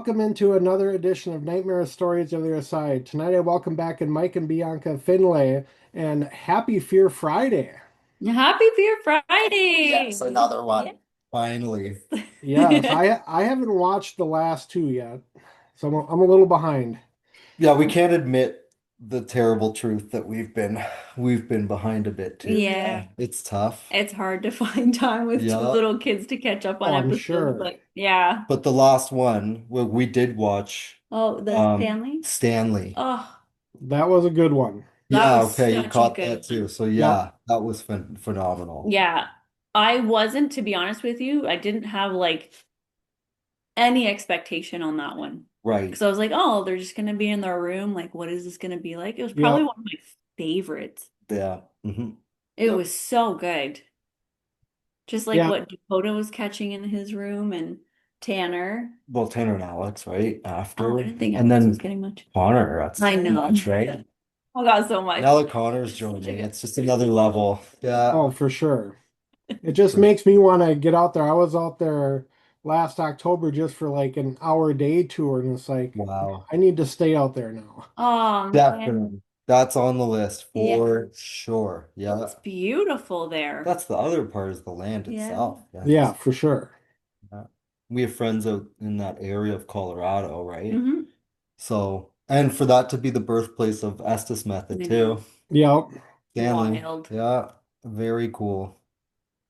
welcome into another edition of Nightmare Stories of the Otherside. Tonight I welcome back in Mike and Bianca Finlay, and happy Fear Friday. Happy Fear Friday. Yes, another one. Finally. Yes, I haven't watched the last two yet, so I'm a little behind. Yeah, we can't admit the terrible truth that we've been behind a bit too. Yeah, It's tough. it's hard to find time with two Yeah. little kids to catch up on Oh, I'm episodes, sure. but yeah. But the last one, well, we did watch Oh, the Stanley? Stanley. Oh, That was a good one. that Yeah, was okay, you such a caught that good too. one. So Yep. yeah, that was phenomenal. Yeah. I wasn't, to be honest with you, I didn't have like any expectation on that one. Right. Because I was like, oh, they're just gonna be in their room. Like, what is this gonna be like? It was probably Yep. one of my favorites. Yeah. It Yep. was so good. Just like Yeah. what Dakota was catching in his room and Tanner. Well, Tanner and Alex, right? Oh, I After. didn't think And Alex was then getting much. Connor, that's I know. much, right? Oh God, so much. Now that Connor's joining, it's just another level. Yeah. Oh, for sure. It just For makes me want to get out there. I was out there last October just for like an hour day tour, and it's like Wow. I need to stay out there now. Oh man. Definitely. That's on the list Yeah. for sure. Yeah. It's beautiful there. That's the other part is the land Yeah. itself. Yeah. Yeah, for sure. Yeah. We have friends out in that area of Colorado, right? Hmm. So, and for that to be the birthplace of Estes I method know. too. Yep. Stanley. Wild. Yeah. Very cool.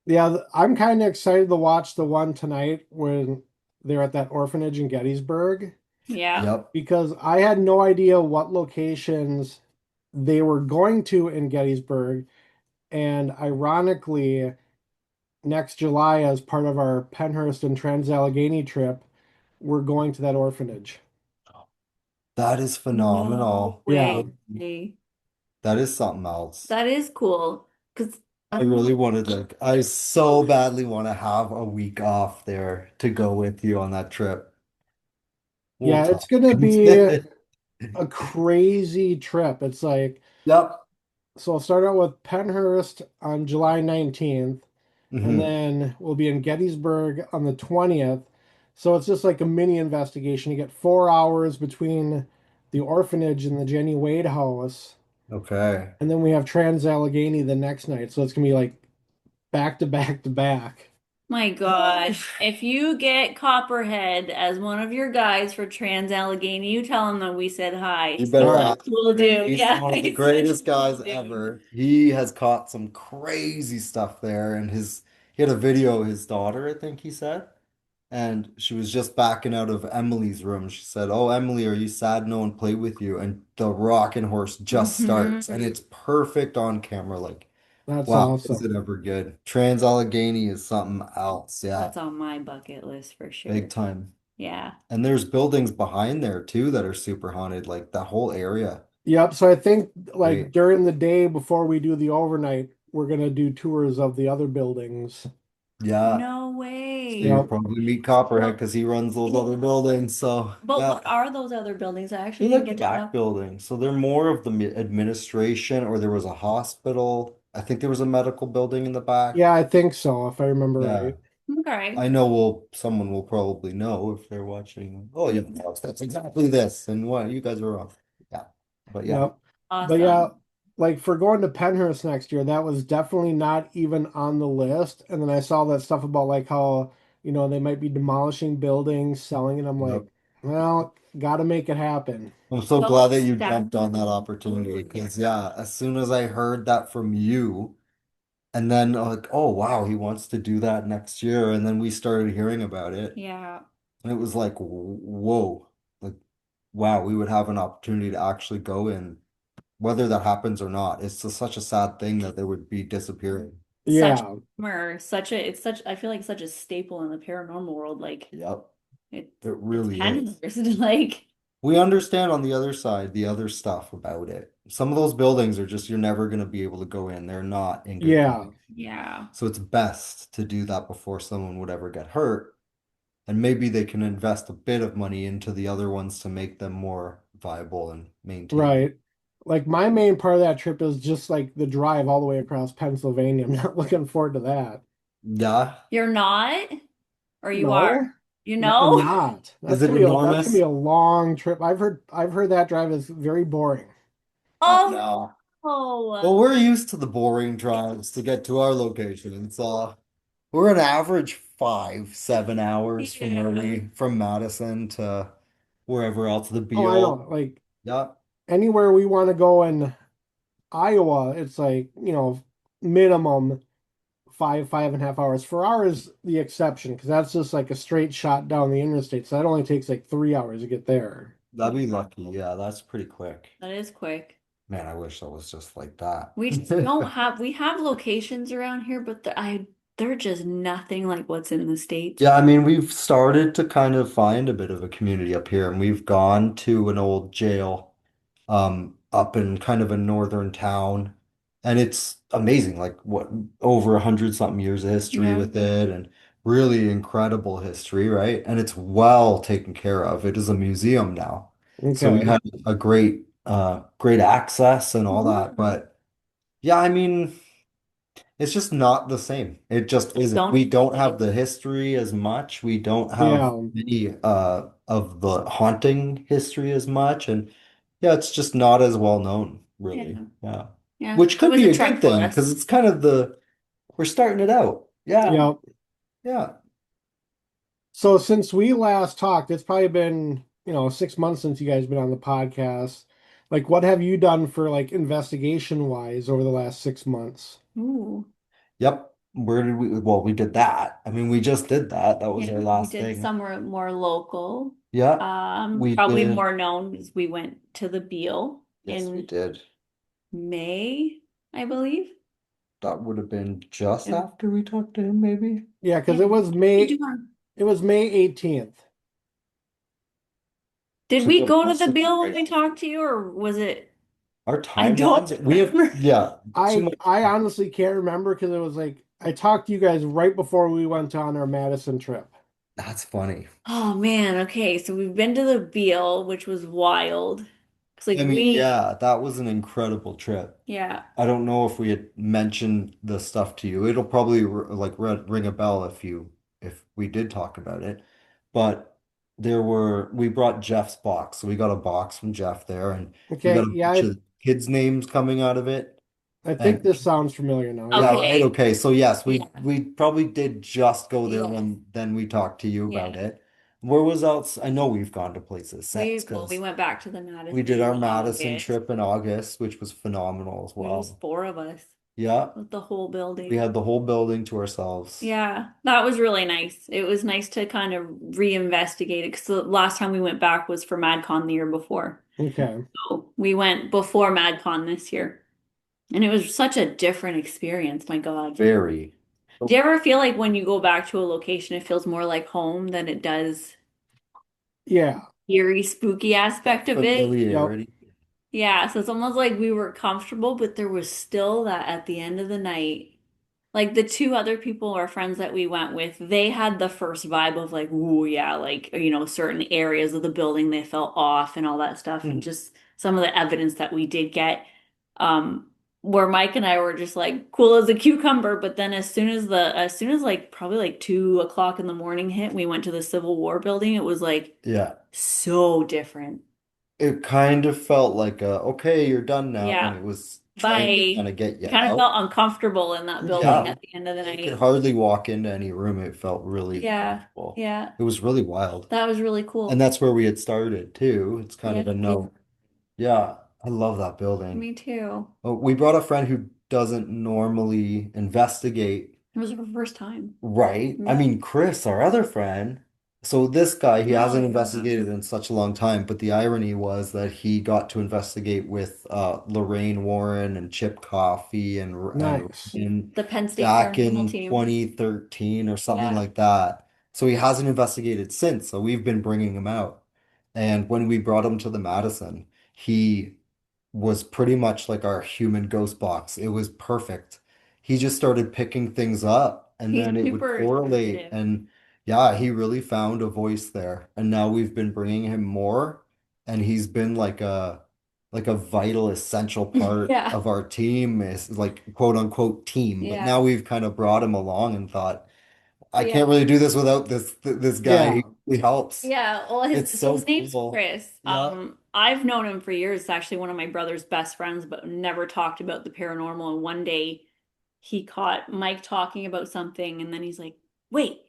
Yeah, I'm kind of excited to watch the one tonight when they're at that orphanage in Gettysburg Yeah. Yep. because I had no idea what locations they were going to in Gettysburg. And ironically, next July, as part of our Penhurst and Trans-Allegheny trip, we're going to that orphanage. That is No phenomenal. Yeah. way. That is something else. That is cool. Because I I don't know. really wanted like I so badly want to have a week off there to go with you on that trip. We'll Yeah, it's talk. gonna be a crazy trip. It's like, Yep. so I'll start out with Penhurst on July 19th. And Hmm. then we'll be in Gettysburg on the 20th. So it's just like a mini investigation. You get 4 hours between the orphanage and the Jenny Wade house. Okay. And then we have Trans-Allegheny the next night. So it's gonna be like back to back to back. My gosh. If you get Copperhead as one of your guys for Trans Allegheny, you tell him that we said hi. You All better right. ask. Will do. He's Yeah, one of the he said greatest will guys do. ever. He has caught some crazy stuff there, and he had a video of his daughter, I think he said. And she was just backing out of Emily's room. She said, "Oh, Emily, are you sad no one played with you?" And the rocking horse just starts, and Hmm. it's perfect on camera. Like, That's wow, is awesome. it ever good? Trans Allegheny is something else. Yeah, That's on my bucket list for big sure. time. Yeah. And there's buildings behind there too that are super haunted, like that whole area. Yep. So I think like Right. during the day before we do the overnight, we're gonna do tours of the other buildings. Yeah. No So you'll way. Yep. probably meet Copperhead Well, because he runs those other buildings. So but yeah. what are those other buildings? I actually They're didn't like the get to back know. buildings. So they're more of the administration, or there was a hospital. I think there was a medical building in the Yeah, back. I think so, if I remember Yeah. right. Okay. I know someone will probably know if they're watching. Oh, yeah, that's exactly this. And what you guys are wrong. Yeah. But yeah. Yep. But yeah, Awesome. like for going to Penhurst next year, that was definitely not even on the list. And then I saw that stuff about like how, they might be demolishing buildings, selling it. I'm like, Yep. well, gotta make it happen. I'm so glad that Those you that jumped on that opportunity because yeah, as soon as I heard that from you, and then like, oh wow, he wants to do that next year, and then we started hearing about it. yeah. And it was like, whoa, like, wow, we would have an opportunity to actually go in, whether that happens or not. It's just such a sad thing that they would be disappearing. Such Yeah, it's such I feel like such a staple in the paranormal world. Like Yep, it it it's really is. Penhurst. Like We understand on the other side the other stuff about it. Some of those buildings are just, you're never going to be able to go in. They're not in good yeah, condition. yeah. So it's best to do that before someone would ever get hurt. And maybe they can invest a bit of money into the other ones to make them more viable and maintained. right. Like my main part of that trip is just like the drive all the way across Pennsylvania. I'm not looking forward to that. Yeah. You're not? Or you are? No, You No, I'm know? not. Is it That's gonna be enormous? a long trip. I've heard that drive is very boring. I Oh know. no. Well, we're used to the boring drives to get to our location. We're an average 5, 7 hours from Yeah. from Madison to wherever else, the Oh, I know. Beale. Like Yeah, anywhere we want to go in Iowa, it's like, minimum 5.5 hours. Ferrara is the exception because that's just like a straight shot down the interstate. So that only takes like 3 hours to get there. that'd be lucky. Yeah, that's pretty quick. That is quick. Man, I wish that was just like that. We just don't have we have locations around here, but they're just nothing like what's in the States. Yeah, I mean, we've started to kind of find a bit of a community up here, and we've gone to an old jail up in kind of a northern town, and it's amazing, like what over 100 something years of history Yeah. with it, and really incredible history, right? And it's well taken care of. It is a museum now. So we Okay. had a great access and all Mhm. that. But yeah, I mean, it's just not the same. It just isn't. Don't We even don't have say. the history as much. We don't have Yeah. any of the haunting history as much. And yeah, it's just not as well known, really. Yeah. Yeah. Yeah. Which It could was be a a good trek for thing us. because it's kind of we're starting it out. Yeah. Yeah. Yeah. So since we last talked, it's probably been, 6 months since you guys been on the podcast. Like, what have you done for like investigation wise over the last 6 months? Ooh. Yep. Well, we did that. I mean, we just did that. That was Yeah, our we last did thing. somewhere more local. Yeah. We Probably did. more known is we went to the Beale Yes, we in did. May, I believe. That would have been just And after we talked to him, maybe. Yeah, yeah, because it was we do May our- it was May 18th. Did So we yeah, go to must the have been Beale when right we after. talked to you, or was it? Our I don't timelines, we have, remember. yeah, too I much. I honestly can't remember because it was like I talked to you guys right before we went on our Madison trip. That's funny. Oh man, okay, so we've been to the Beale, which was wild. It's like I mean, yeah, that was an incredible trip. yeah, I don't know if we had mentioned the stuff to you. It'll probably ring a bell if we did talk about it. But we brought Jeff's box. So we got a box from Jeff there, and we got Okay, a yeah, bunch of kids' names coming out of it. I think And this sounds familiar now. yeah, Yeah. right. okay, Okay. So yes, yeah, we probably did just go there yeah, when then we talked to you about yeah. it. Where was else? I know we've gone to places since We because went back to the we Madison did our in Madison August. trip in August, which was phenomenal as It was well. four of us Yeah, with the whole we building. had the whole building to ourselves. Yeah, that was really nice. It was nice to kind of reinvestigate it because the last time we went back was for MadCon the year before. Okay. So we went before MadCon this year, and it was such a different experience. My God. Very. Do you ever feel like when you go back to a location, it feels more like home than it does Yeah. eerie, spooky That aspect of it? Yep. familiarity. Yeah, so it's almost like we were comfortable, but there was still that at the end of the night. Like the two other people or friends that we went with, they had the first vibe of like, ooh, yeah, like, certain areas of the building they felt off and all that stuff. And Mhm. just some of the evidence that we did get, where Mike and I were just like cool as a cucumber. But then as soon as like probably like 2 o'clock in the morning hit, we went to the Civil War building. It was like Yeah. so different. It kind of felt like okay, you're done now, and Yeah. it was trying to Bye. kind of get We you kind of out. felt uncomfortable in that building Yeah. at the end of the You could night. hardly walk into any room. It felt really Yeah. uncomfortable. Yeah. It was really wild. That was really And cool. that's where we had started too. It's kind Yeah, of a note. Yeah, I love that building. me too. We brought a friend who doesn't normally investigate. It was our first time. Right. I Yeah. mean, Chris, our other friend. So this guy, he Oh, hasn't yeah. investigated in such a long time, but the irony was that he got to investigate with Lorraine Warren and Chip Coffey and Nice. Ryan The Penn State back Paranormal in team. 2013 or something Yeah. like that. So he hasn't investigated since. So we've been bringing him out. And when we brought him to the Madison, he was pretty much like our human ghost box. It was perfect. He just started picking things up and He's then it would super correlate. sensitive. And yeah, he really found a voice there. And now we've been bringing him more and he's been like a vital essential part Yeah. of our team is like quote unquote team. But Yeah. now we've kind of brought him along and thought I Yeah. can't really do this without this guy. Yeah. He really helps. Yeah, well, It's so his name's cool. Chris. Yeah. I've known him for years. It's actually one of my brother's best friends, but never talked about the paranormal. And one day he caught Mike talking about something, and then he's like, "Wait,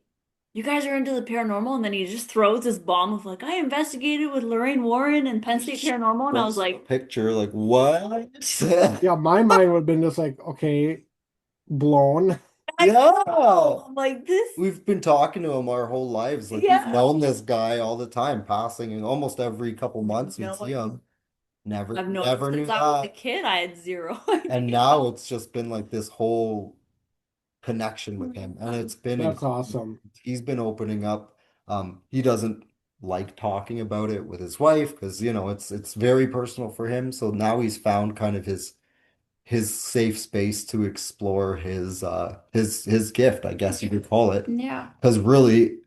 you guys are into the paranormal?" And then he just throws this bomb of like, "I investigated with Lorraine Warren and Penn State Paranormal," and I was Post a like, picture like what? Yeah, my mind would have been just like, okay, blown. I Yeah. know, I'm like this, We've been talking to him our whole lives. Like we've yeah. known this guy all the time, passing and almost every couple months we'd No, see him. I've known him Never knew since I was a that. kid. I had zero And idea. now it's just been like this whole connection with him, and it's been That's incredible. awesome. He's been opening up. He doesn't like talking about it with his wife because it's very personal for him. So now he's found kind of his safe space to explore his gift, I guess you could call it. Yeah. Because really,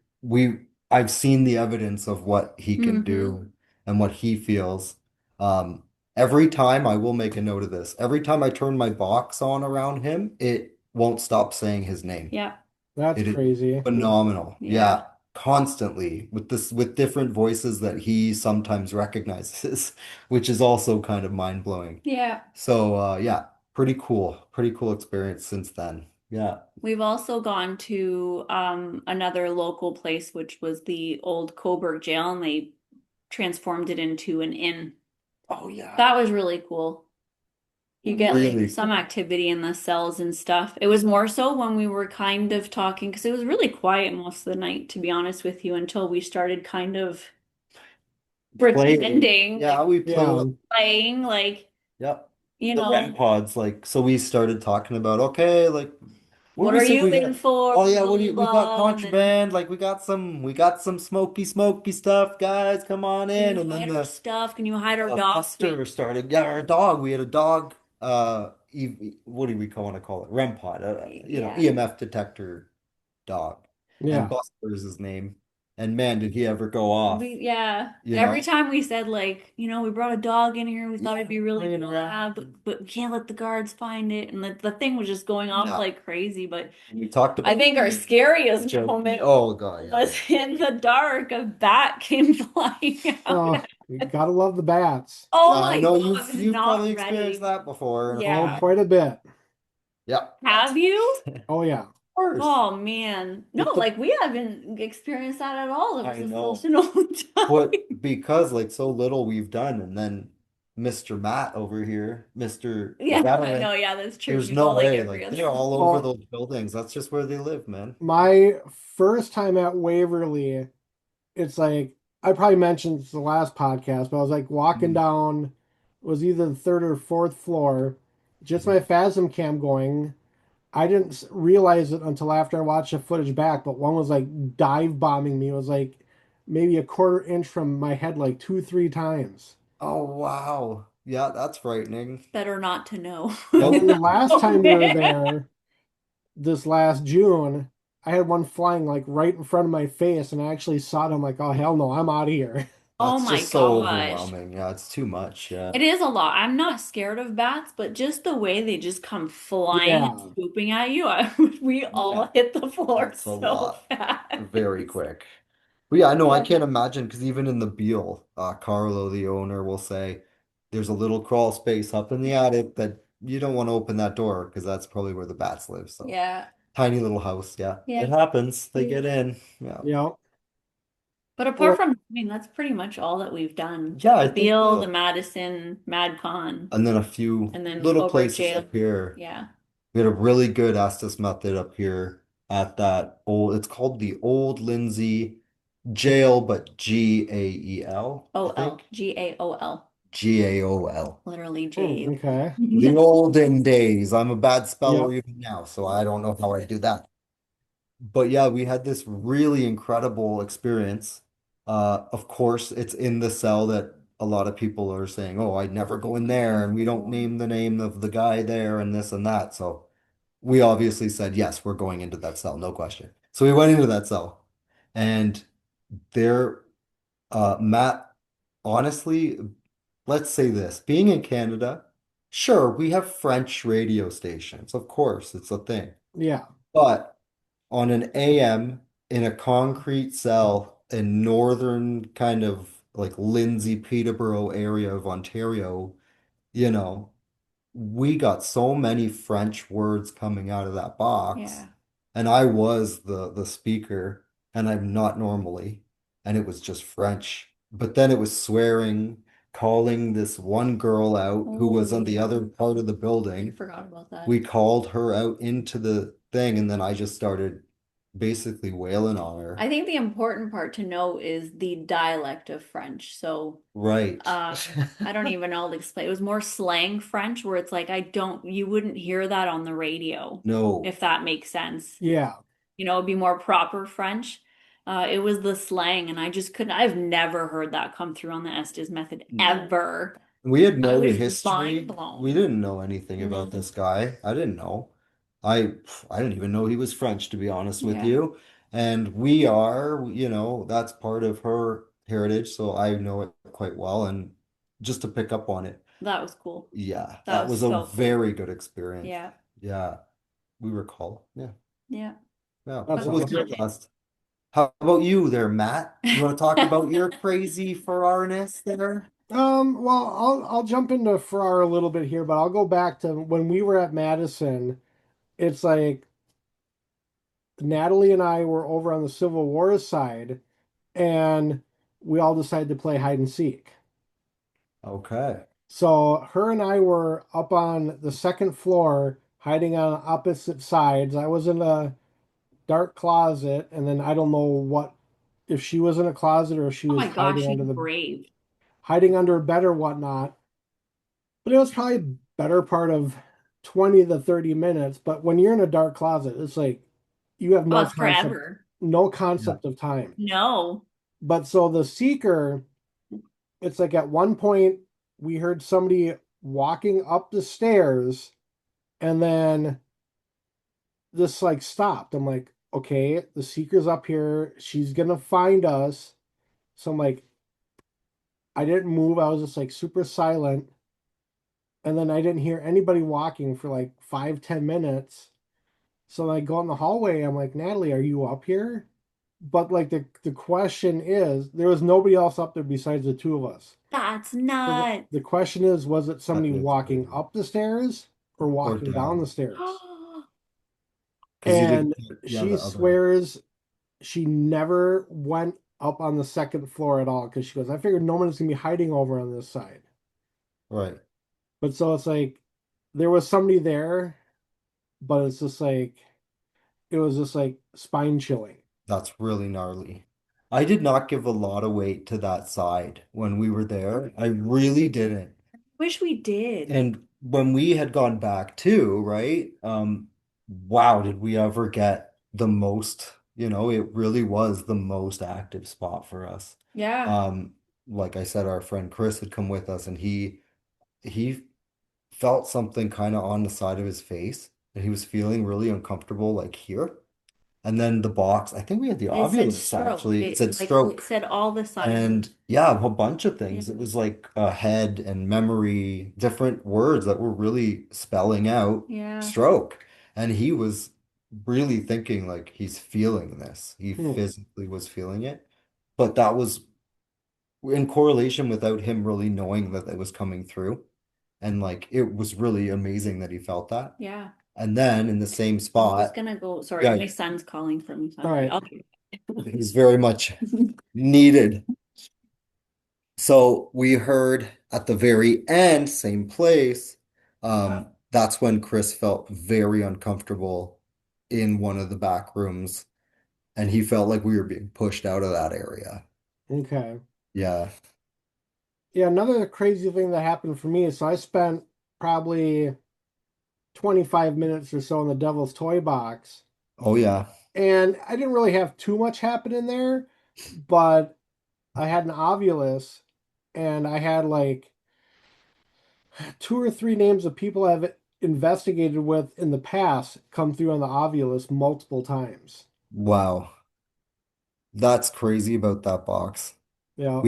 I've seen the evidence of what he can Hmm. do and what he feels. Um, every time I will make a note of this. Every time I turn my box on around him, it won't stop saying his name. Yeah. That's It is crazy. phenomenal. Yeah. Yeah, constantly with different voices that he sometimes recognizes, which is also kind of mind-blowing. Yeah. So yeah, pretty cool. Pretty cool experience since then. Yeah. We've also gone to another local place, which was the old Coburg jail, and they transformed it into an inn. Oh yeah. That was really cool. You get like Really some cool. activity in the cells and stuff. It was more so when we were kind of talking, because it was really quiet most of the night, to be honest with you, until we started kind of Playing. pretending, Yeah, like we play Yeah. with playing, like, yep. you The REM know, pods, like so we started talking about okay, like what do what we are say you we in got? for? Oh yeah, Blah, what do blah, you we got blah. And then contraband, like we got some smoky stuff, guys, come on can in. you And then hide our stuff? Can you hide our dogs? Custer started. Yeah, our dog. We had a dog. What do we want to call it? REM pod. Yeah. EMF detector dog. And Yeah. Buster is his name. And man, did he ever go off? Yeah. You Every know? time we said like, we brought a dog in here, we thought Yeah, it'd be really playing cool to around. have, but we can't let the guards find it. And the thing was just going off Yeah. like crazy. But And we talked I about think our scariest Joe. moment Oh God, yeah. was in the dark. A bat came flying out. Oh, you gotta love the bats. Oh Yeah, I my know God, I you've was you've probably not experienced ready. that before. Oh, Yeah. quite a bit. Yeah. Have you? Of Oh yeah. course. Oh man. No, With the like we haven't experienced that at all. It was I the know. first in a long But time. because like so little we've done, and then Mr. Matt over here, Mr. Yeah, I Veteran, know. Yeah, that's true. there's You no go like way. every Like other. they're all over Well, those buildings. That's just where they live, man. my first time at Waverly, it's like I probably mentioned this the last podcast, but I was like walking Mm. down, was either the third or fourth floor, just my Phasm cam going. I didn't realize it until after I watched the footage back, but one was like dive bombing me. It was like maybe a quarter inch from my head, like two, three times. Oh wow. Yeah, that's frightening. Better not to know. And then the Nope. last Oh time we were man. there, this last June, I had one flying like right in front of my face, and I actually saw it. I'm like, oh hell no, I'm out of here. Oh That's my just so gosh. overwhelming. Yeah, it's too much. Yeah. It is a lot. I'm not scared of bats, but just the way they just come flying and Yeah. swooping at you, we Yeah. all hit the floor It's a so lot. fast. Very quick. But yeah, I know I Yeah. can't imagine because even in the Beale, Carlo, the owner, will say there's a little crawl space up in the attic that you don't want to open that door because that's probably where the bats live. So Yeah. tiny little house. Yeah, it Yeah. happens. They get in. Yeah. Yeah. But apart Well, from, that's pretty much all that we've done. Yeah, I The think Beale, the Madison, MadCon, and then a few and then little Coburg places Jail. up here. Yeah. We had a really good Estes method up here at that old, it's called the Old Lindsay Jail, but Gael, I O-L, think. Gaol. Gaol. Literally J. okay. The olden days. I'm a bad speller Yep. even now, so I don't know how I do that. But yeah, we had this really incredible experience. Of course, it's in the cell that a lot of people are saying, "Oh, I'd never go in there," and we don't name the name of the guy there and this and that. So we obviously said, "Yes, we're going into that cell, no question." So we went into that cell, and there, Matt, honestly, let's say this, being in Canada, sure, we have French radio stations, of course, it's a thing. Yeah. But on an AM in a concrete cell in northern kind of like Lindsay, Peterborough area of Ontario, you know, we got so many French words coming out of that box. Yeah. And I was the speaker, and I'm not normally, and it was just French. But then it was swearing, calling this one girl out who was on Oh, the other part of the I building. forgot about that. We called her out into the thing, and then I just started basically wailing on her. I think the important part to know is the dialect of French. So, Right. uh, I don't even know how to explain. It was more slang French where it's like you wouldn't hear that on the radio, No. if that makes sense. Yeah. It'd be more proper French. It was the slang, and I just couldn't, I've never heard that come through on the Estes method No. ever. We had I no was mind history. We blown. didn't know anything about this guy. I didn't know. I didn't even know he was French, to be honest with Yeah, you. And we are, that's part of her heritage, so I know it quite well. And just to pick up on it, that was cool. yeah, That that was was a so cool. very good experience. Yeah, Yeah, we recall. Yeah, yeah. yeah, That's it But was awesome. your last. How about you there, Matt? You want to talk about your crazy Ferrariness there? Well, I'll jump into Farrar a little bit here, but I'll go back to when we were at Madison. It's like Natalie and I were over on the Civil War side, and we all decided to play hide and seek. Okay. So her and I were up on the second floor, hiding on opposite sides. I was in a dark closet, and then I don't know what if she was in a closet or if she Oh was my gosh, hiding she's under the brave. hiding under a bed or whatnot. But it was probably a better part of 20 to 30 minutes. But when you're in a dark closet, it's like you have Oh, it's forever. no Yeah. concept of time. No. But so the seeker, it's like at one point we heard somebody walking up the stairs and then this like stopped. I'm like, okay, the seeker's up here. She's gonna find us. So I'm like, I didn't move. I was just like super silent. And then I didn't hear anybody walking for like 5, 10 minutes. So I go in the hallway. I'm like, Natalie, are you up here? But like the question is, there was nobody else up there besides the two of us. That's So nuts. the question is, was it That somebody is walking crazy. up the stairs or Or walking down the down. stairs? Because you And didn't get, yeah, she the other. swears she never went up on the second floor at all because she goes, I figured no one's gonna be hiding over on this side. Right. But so it's like there was somebody there, but it's just like it was just like spine chilling. That's really gnarly. I did not give a lot of weight to that side when we were there. I really didn't. Wish we did. And when we had gone back too, right? Wow, did we ever get the most, it really was the most active spot for us. Yeah. Um, like I said, our friend Chris had come with us and he felt something kind of on the side of his face and he was feeling really uncomfortable like here. And then the box, I think we had the It said Ovilus stroke. actually. It said It stroke. said all the signs. And yeah, a whole bunch of Yeah. things. It was like a head and memory, different words that were really spelling out Yeah. stroke. And he was really thinking like he's feeling this. He Hmm. physically was feeling it. But that was in correlation without him really knowing that it was coming through. And like it was really amazing that he felt that. Yeah. And then in the same I'm just spot, gonna go. Sorry, yeah, my son's calling for me. So All right. okay. he's very much needed. So we heard at the very end, same place, that's when Chris felt very uncomfortable in one of the back rooms, and he felt like we were being pushed out of that area. Okay. Yeah. Yeah, another crazy thing that happened for me is so I spent probably 25 minutes or so in the Devil's Toy Box, Oh yeah. and I didn't really have too much happen in there, but I had an Ovulus, and I had like two or three names of people I've investigated with in the past come through on the Ovulus multiple times. Wow. That's crazy about that box. Yeah.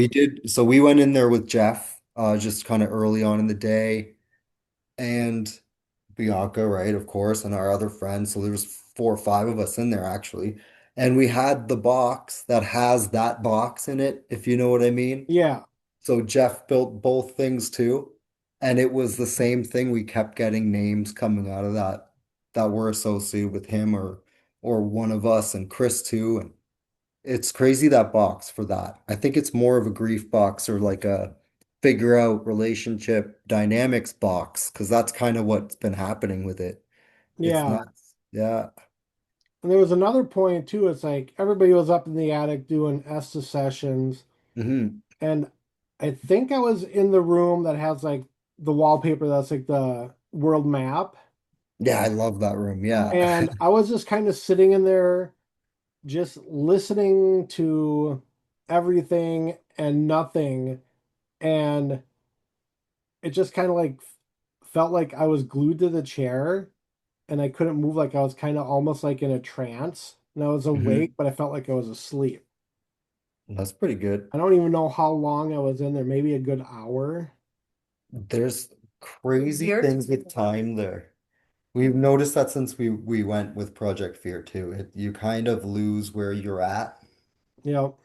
So we went in there with Jeff, just kind of early on in the day, and Bianca, right, of course, and our other friends. So there was four or five of us in there actually. And we had the box that has that box in it, if you know what I mean. Yeah. So Jeff built both things too. And it was the same thing. We kept getting names coming out of that were associated with him or one of us and Chris too. And it's crazy that box for that. I think it's more of a grief box or like a figure out relationship dynamics box because that's kind of what's been happening with it. It's Yeah. nuts. Yeah. And there was another point too. It's like everybody was up in the attic doing Estes sessions, Hmm. and I think I was in the room that has like the wallpaper that's like the world map. Yeah, I love that room. Yeah. And I was just kind of sitting in there, just listening to everything and nothing. And it just kind of like felt like I was glued to the chair and I couldn't move. Like I was kind of almost like in a trance. And I was awake, Hmm. but I felt like I was asleep. That's pretty good. I don't even know how long I was in there, maybe a good hour. There's crazy Weird. things with time there. We've noticed that since we went with Project Fear too. You kind of lose where you're at. You know,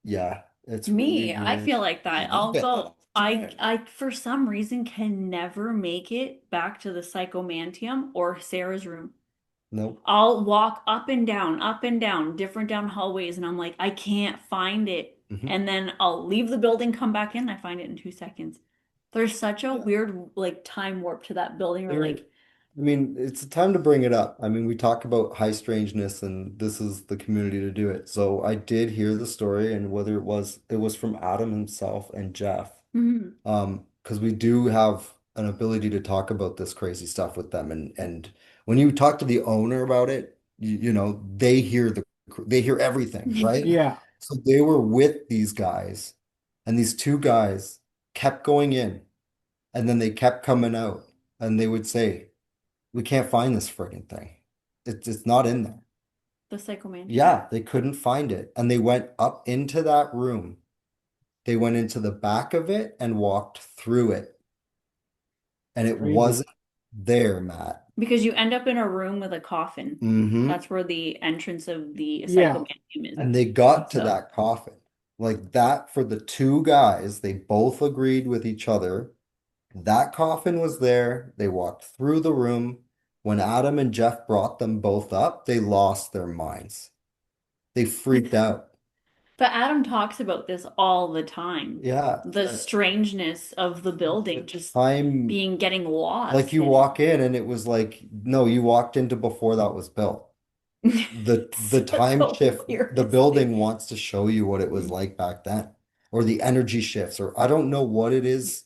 Yeah, it's really Me, I weird. feel like that. You I'll get that go. all the time. I for some reason can never make it back to the Psychomantium or Sarah's room. Nope. I'll walk up and down, different down hallways, and I'm like, I can't find it. Hmm. And then I'll leave the building, come back in, I find it in 2 seconds. There's such a weird like time warp to that building where There, like, I mean, it's time to bring it up. I mean, we talk about high strangeness, and this is the community to do it. So I did hear the story, and whether it was from Adam himself and Jeff, mhm. because we do have an ability to talk about this crazy stuff with them, and when you talk to the owner about it, they hear everything, right? yeah, So they were with these guys, and these two guys kept going in, and then they kept coming out, and they would say. We can't find this friggin' thing. It's not in there. The Psychomantium. Yeah, they couldn't find it. And they went up into that room. They went into the back of it and walked through it. And it crazy. wasn't there, Matt. Because you end up in a room with a coffin. Hmm. That's where the entrance of the Yeah, Psychomantium is. And they got to So that coffin. Like that for the two guys, they both agreed with each other. That coffin was there. They walked through the room. When Adam and Jeff brought them both up, they lost their minds. They freaked out. but Adam talks about this all the time. Yeah, The strangeness of the building the just time, being getting like lost you in walk in and it was like, no, you walked into before that was built. it. The It's time the shift, the weirdest building thing. wants to show you what it was like back then, or the energy shifts, or I don't know what it is,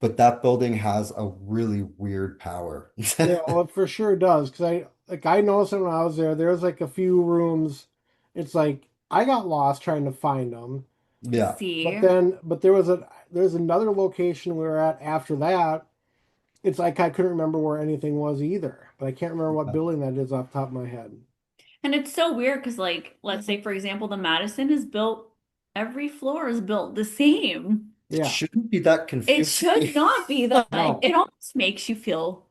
but that building has a really weird power. yeah, well, it for sure does. Because I noticed it when I was there. There was like a few rooms. It's like I got lost trying to find them. Yeah. See? But there's another location we were at after that. It's like I couldn't remember where anything was either. But I can't remember what building that is off the top of my head. And it's so weird because, like, let's say, for example, the Madison is built, every floor is built the same. It Yeah, shouldn't be that It should confusing. not be that. no, It almost makes you feel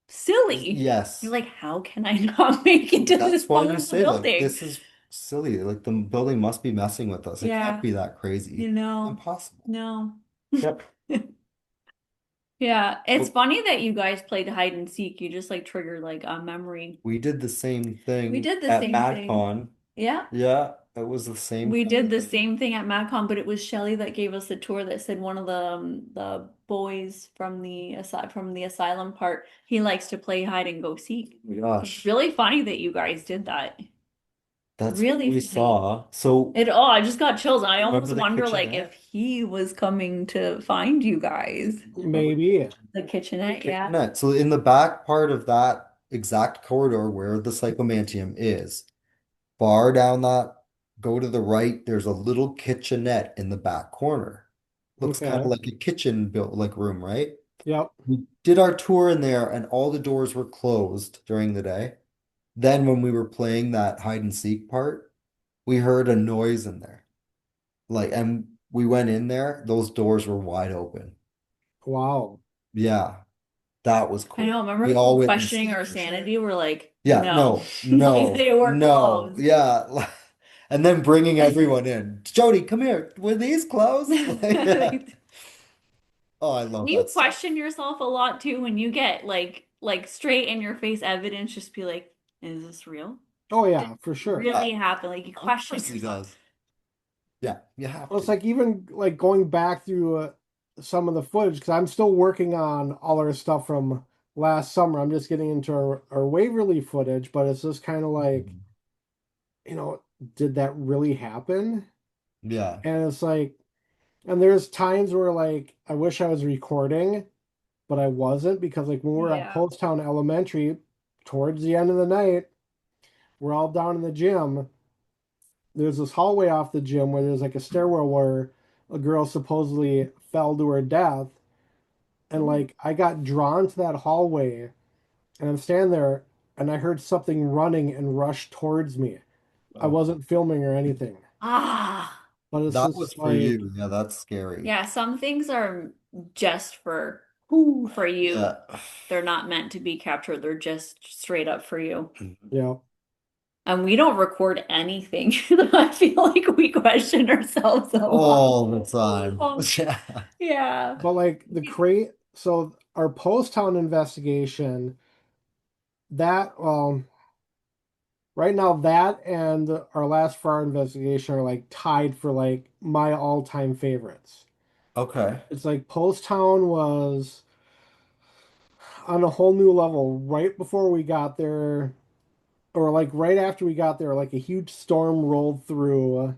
silly. You're Yes. like, how can I not make it to this That's why part you of the say, like, building? this is silly. Like, the building must be messing with us. It can't Yeah, be that crazy. you know, Impossible. no. Yep. Yeah, it's So funny that you guys played hide and seek. You just like triggered like a memory. we did the same We thing did the at same thing. MadCon. Yeah, Yeah, it was the same we kind did of the thing. same thing at MadCon, but it was Shelly that gave us the tour that said one of the boys from the asylum part, he likes to play hide and go seek. Oh my So it's gosh, really funny that you guys did that. that's what Really we funny. saw. So I just got chills. I remember almost the wonder like if kitchenette? he was coming to find you guys. maybe. The The kitchenette, yeah. kitchenette. So in the back part of that exact corridor where the Psychomantium is, bar down that, go to the right, there's a little kitchenette in the back corner. Looks kind of Okay. like a kitchen built like room, right? Yep. We did our tour in there and all the doors were closed during the day. Then when we were playing that hide and seek part, we heard a noise in there. Like, and we went in there, those doors were wide open. Wow. Yeah, that was I know. cool. Remember We we were all witnessed questioning it our for sure. sanity. We're like, Yeah, No. no, Like no, they were no. clothes. Yeah. And then bringing everyone in. Jody, come here. Were these clothes? Like, yeah. Like, Oh, I love you that stuff. question yourself a lot too when you get like straight in your face evidence, just be like, is this real? Oh Did yeah, it for sure. really happen? Like you Of question course he yourself. does. Yeah, you have Well, it's to. like even like going back through some of the footage because I'm still working on all our stuff from last summer. I'm just getting into our Waverly footage, but it's just kind of like, Mhm. you know, did that really happen? Yeah. And it's like, and there's times where like I wish I was recording, but I wasn't because like when we were at Yeah. Post Town Elementary, towards the end of the night, we're all down in the gym. There's this hallway off the gym where there's like a stairwell where a girl supposedly fell to her death. And Ooh. like I got drawn to that hallway and I'm standing there and I heard something running and rush towards me. I Oh. wasn't filming or anything, Ah. but it's That was just for like, you. Yeah, that's scary. Yeah, some things are just Ooh. for you. Yeah. They're not meant to be captured. They're just straight up for you. you know, And we don't record anything. I feel like we question ourselves a lot. All the time. Yeah. Yeah. but like the crate, so our Post Town investigation, that, right now that and our last FAR investigation are like tied for like my all-time favorites. Okay. It's like Post Town was on a whole new level right before we got there, or like right after we got there, like a huge storm rolled through, Wow.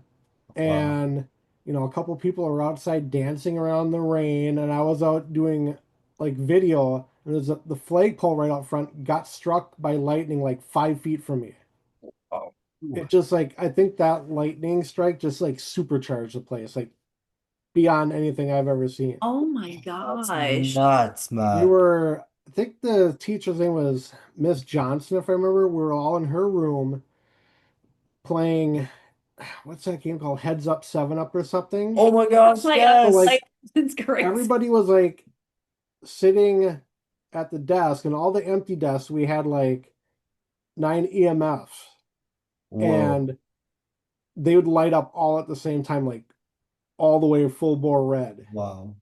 and a couple people are outside dancing around the rain, and I was out doing like video, and the flagpole right out front got struck by lightning like 5 feet from me. Oh. Ooh. It just like I think that lightning strike just like supercharged the place, like beyond anything I've ever seen. Oh my That's gosh. nuts, We man. were, I think the teacher's name was Miss Johnson, if I remember. We were all in her room playing, what's that game called? Heads Up, Seven Up or something. Oh my gosh, Like, So yes. like it's crazy. everybody was like sitting at the desk, and all the empty desks we had like 9 EMFs, Whoa. and they would light up all at the same time, like all the way full bore red. Wow.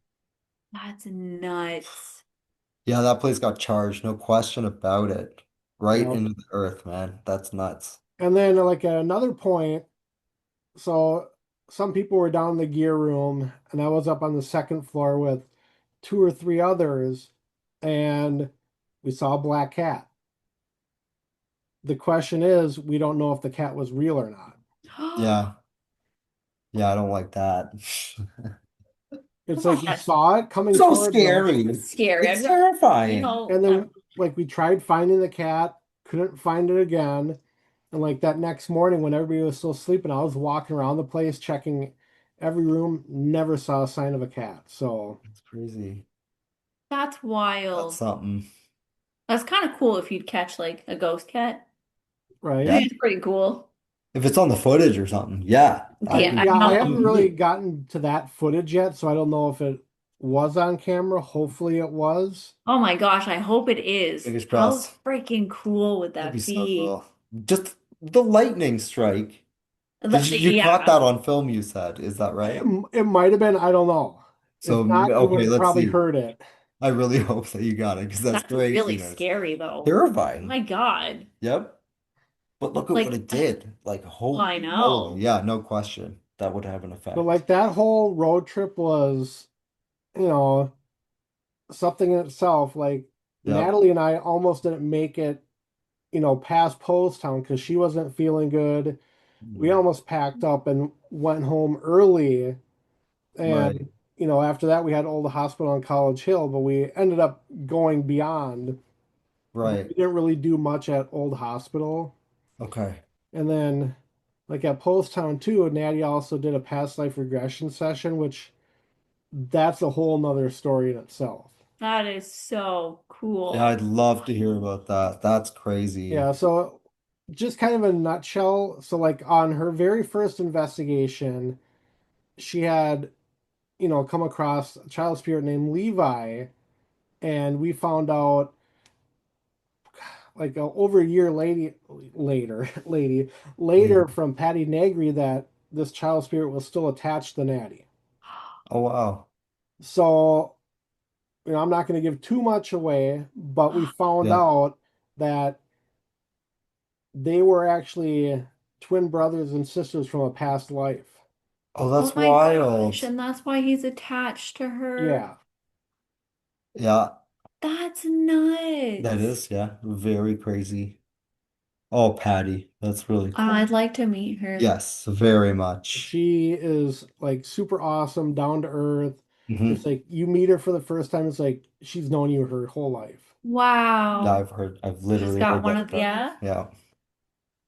That's nuts. Yeah, that place got charged, no question about it. Right Yep. into the earth, man. That's nuts. And then like at another point, so some people were down in the gear room, and I was up on the second floor with two or three others, and we saw a black cat. The question is, we don't know if the cat was real or not. Yeah. Yeah, I don't like that. It's like we That's saw it coming So towards us, scary. scary. It's terrifying. and then like we tried finding the cat, couldn't find it again. And like that next morning when everybody was still sleeping, I was walking around the place checking every room, never saw a sign of a cat. So, It's crazy. that's That's wild. something. That's kind of cool if you'd catch like a ghost cat. I Yeah. right. think it's pretty cool. If it's on the footage or something. Yeah. I That'd Yeah, be I Yeah, I don't haven't know. really neat. gotten to that footage yet, so I don't know if it was on camera. Hopefully it was. Oh my gosh, I hope it is. Fingers How crossed. freaking cool would That'd be that so be? cool. Just the lightning strike. You caught Yeah, that on film, you said. Is that right? It might have been, I don't know. So, If not, you would okay, have let's probably see. heard it. I really hope that you got it because that's that's really craziness. scary though. Terrifying. My God. Yep. But look at what Like, it did. Like, I holy moly. know. Yeah, no question. That would have an But effect. like that whole road trip was, you know, something in itself. Like Yep. Natalie and I almost didn't make it, past Post Town because she wasn't feeling good. We Mm. almost packed up and went home early. Right. And, after that, we had Old Hospital on College Hill, but we ended up going beyond. But Right. we didn't really do much at Old Hospital. Okay. And then, like at Post Town too, Natty also did a past life regression session, which that's a whole nother story in itself. That is so Yeah, I'd cool. love to hear about that. That's crazy. Yeah, so just kind of a nutshell. So, like, on her very first investigation, she had, come across a child spirit named Levi, and we found out like over a year later Mhm. from Patty Negri that this child spirit was still attached to Natty. Oh wow. So, I'm not going to give too much away, but we found Yeah. out that they were actually twin brothers and sisters from a past life. Oh, Oh that's my gosh, wild. and that's why he's attached to her. Yeah. Yeah, That's that nuts. is, yeah, very crazy. Oh, Patty, that's really cool. I'd like to meet her. Yes, very much. She is like super awesome, down to earth. It's Hmm. like you meet her for the first time, it's like she's known you her whole life. Yeah, Wow. I've She's literally got heard one that of, from, yeah? yeah,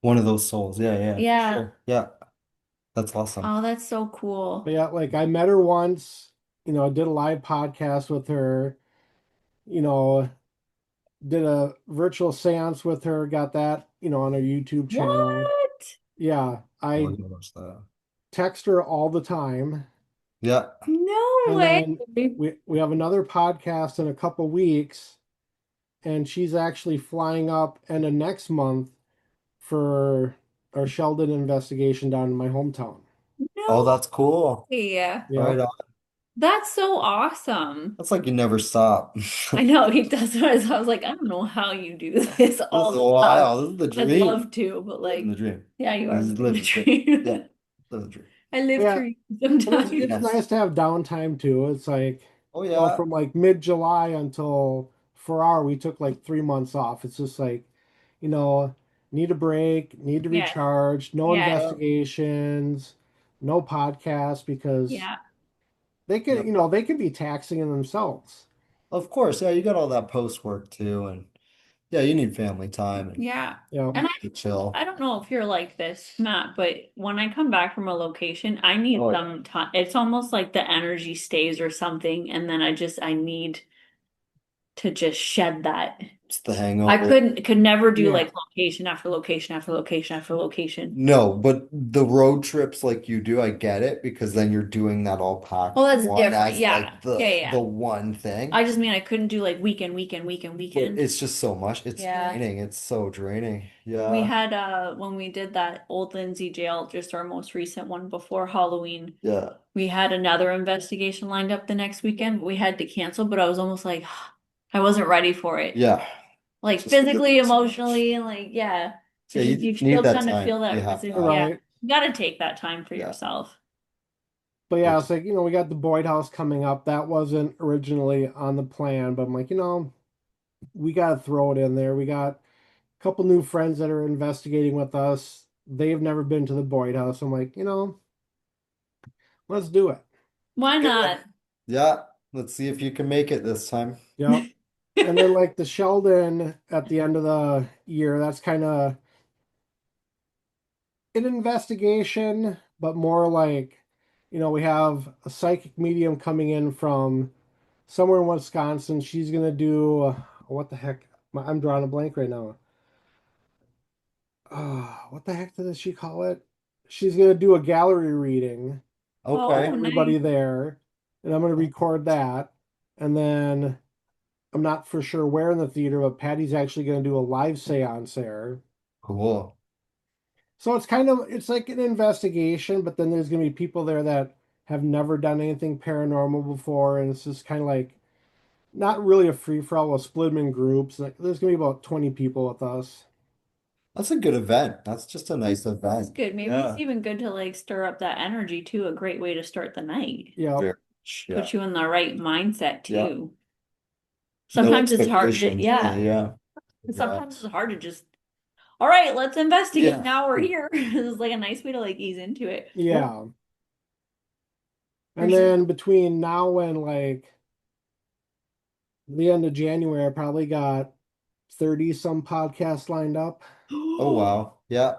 one of those souls. Yeah, yeah, for Yeah. sure. Yeah, that's awesome. Oh, that's so But cool. yeah, like I met her once, did a live podcast with her, you know, did a virtual seance with her, got that, on her YouTube channel. What? Yeah, Oh, I you watched that. text her all the time. Yeah. No And way. then we have another podcast in a couple weeks, and she's actually flying up in the next month for our Sheldon investigation down in my hometown. Oh, No that's cool. way. Right Yep. on. That's so awesome. That's like you never stop. I know he does. I was like, I don't know how you do this This all is the time. wild. This is the I'd dream. love to, but Living the like, dream. yeah, you are This is living the living the dream. Yeah, dream. living the dream. I live Yeah, dreams and it's sometimes. Yes. nice to have downtime too. It's like, Oh yeah. from like mid-July until Farrar, we took like 3 months off. It's just like, you know, need a break, need to Yes. recharge, no Yes. Yeah. investigations, no podcasts because Yeah. they Yeah. could, they could be taxing in themselves. Of course. Yeah, you got all that post work too, and yeah, you need family time and Yeah. Yeah. And to chill. I don't know if you're like this, Matt, but when I come back from a location, I need Oh yeah. some time. It's almost like the energy stays or something, and then I need to just shed that. It's the I hangover. could never do Yeah. like location after location after location after location. No, but the road trips like you do, I get it because then you're doing that all packed Well, that's one different. as Yeah. like Yeah, yeah, the yeah. one thing. I just mean I couldn't do like weekend, But weekend. it's just so much. It's Yeah. draining. It's so draining. We Yeah. had when we did that old Lindsay jail, just our most recent one before Halloween. Yeah. We had another investigation lined up the next weekend, but we had to cancel, but I was almost like I wasn't ready for it. Yeah. Like Just because physically, it's so much. emotionally, and like yeah. Yeah, Because you you need still that kind of time. feel You that have to resident, have it. yeah. Right. You gotta take that time for Yeah. yourself. But yeah, Which it's like, we got the Boyd House coming up. That wasn't originally on the plan, but I'm like, we got to throw it in there. We got a couple new friends that are investigating with us. They've never been to the Boyd House. I'm like, let's do it. Why good. not? Yeah. Let's see if you can make it this time. Yep. And then like the Sheldon at the end of the year, that's kind of an investigation, but more like, we have a psychic medium coming in from somewhere in Wisconsin. She's gonna do what the heck? I'm drawing a blank right now. What the heck did she call it? She's gonna do a gallery reading with Oh, Okay. nice. everybody there, and I'm gonna record that. And then I'm not for sure where in the theater, but Patty's actually gonna do a live seance there. Cool. So it's like an investigation, but then there's gonna be people there that have never done anything paranormal before, and it's just kind of like not really a free for all. We'll split them in groups. Like there's gonna be about 20 people with us. That's a good event. That's just a nice That's event. good. Maybe it's Yeah. even good to like stir up that energy too. A great way to start the night. Yep. Very much. Yeah. Put you in the right mindset Yeah. too. No Sometimes it's hard to, expectations, really. yeah. Yeah. Yeah. Sometimes it's hard to just, all right, let's investigate. Yeah. Now we're here. It's like a nice way to like ease into it. Yeah. And Versus, then between now and like the end of January, I probably got 30 some podcasts lined up. Oh oh wow. Yeah.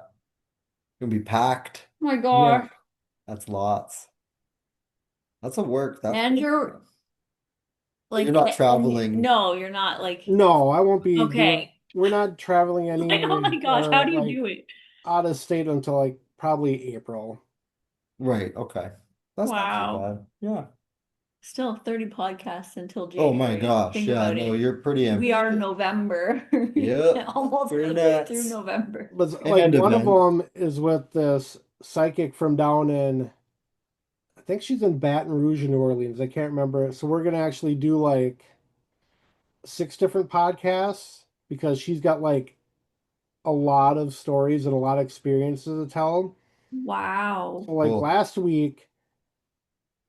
Gonna be packed. my Yeah. gosh. That's lots. That's a work. That's And you're you're like, not traveling. no, you're not like, No, I won't be okay. we're not traveling Like, oh anywhere my gosh, how or do you like do it? out of state until like probably April. Right. Okay. That's not too Wow. bad. Yeah. Still 30 podcasts until Oh my January. gosh. Think Yeah, about no, it. you're pretty We are ambitious. November. Yep. Almost Pretty halfway through nuts. November. But like And one of event. them is with this psychic from down in, I think she's in Baton Rouge, New Orleans. I can't remember. So we're gonna actually do like 6 different podcasts because she's got like a lot of stories and a lot of experiences to tell. Wow. So like Cool. last week,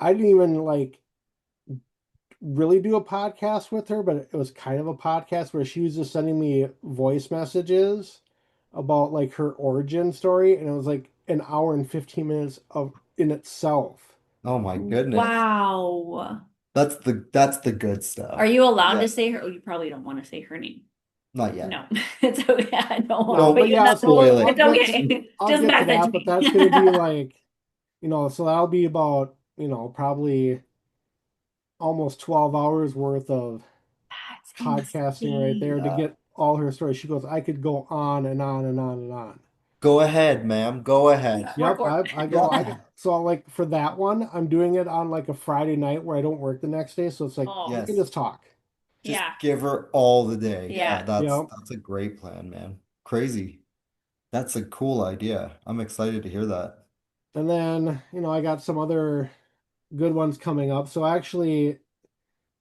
I didn't even like really do a podcast with her, but it was kind of a podcast where she was just sending me voice messages about like her origin story, and it was like an hour and 15 minutes of in itself. Oh my goodness. Wow. That's the good Are stuff. you allowed Yeah. to say her? Oh, you probably don't want to say her name. Not yet. No, it's okay. I know, No, but but Don't you yeah, know, so like spoil it's it. okay. I'll Just get to message that, but me. that's gonna be like, so that'll be about, probably almost 12 hours worth of That's podcasting right there insane. to Yeah. get all her stories. She goes, I could go on and on and on and on. Go ahead, ma'am. Go ahead. Yep, Record. I Yeah. get so like for that one, I'm doing it on like a Friday night where I don't work the next day, so it's like we Oh, can Yes. just talk. Just yeah. give her all the day. Yeah, Yeah. that's Yep. that's a great plan, man. Crazy. That's a cool idea. I'm excited to hear that. And then, I got some other good ones coming up. So actually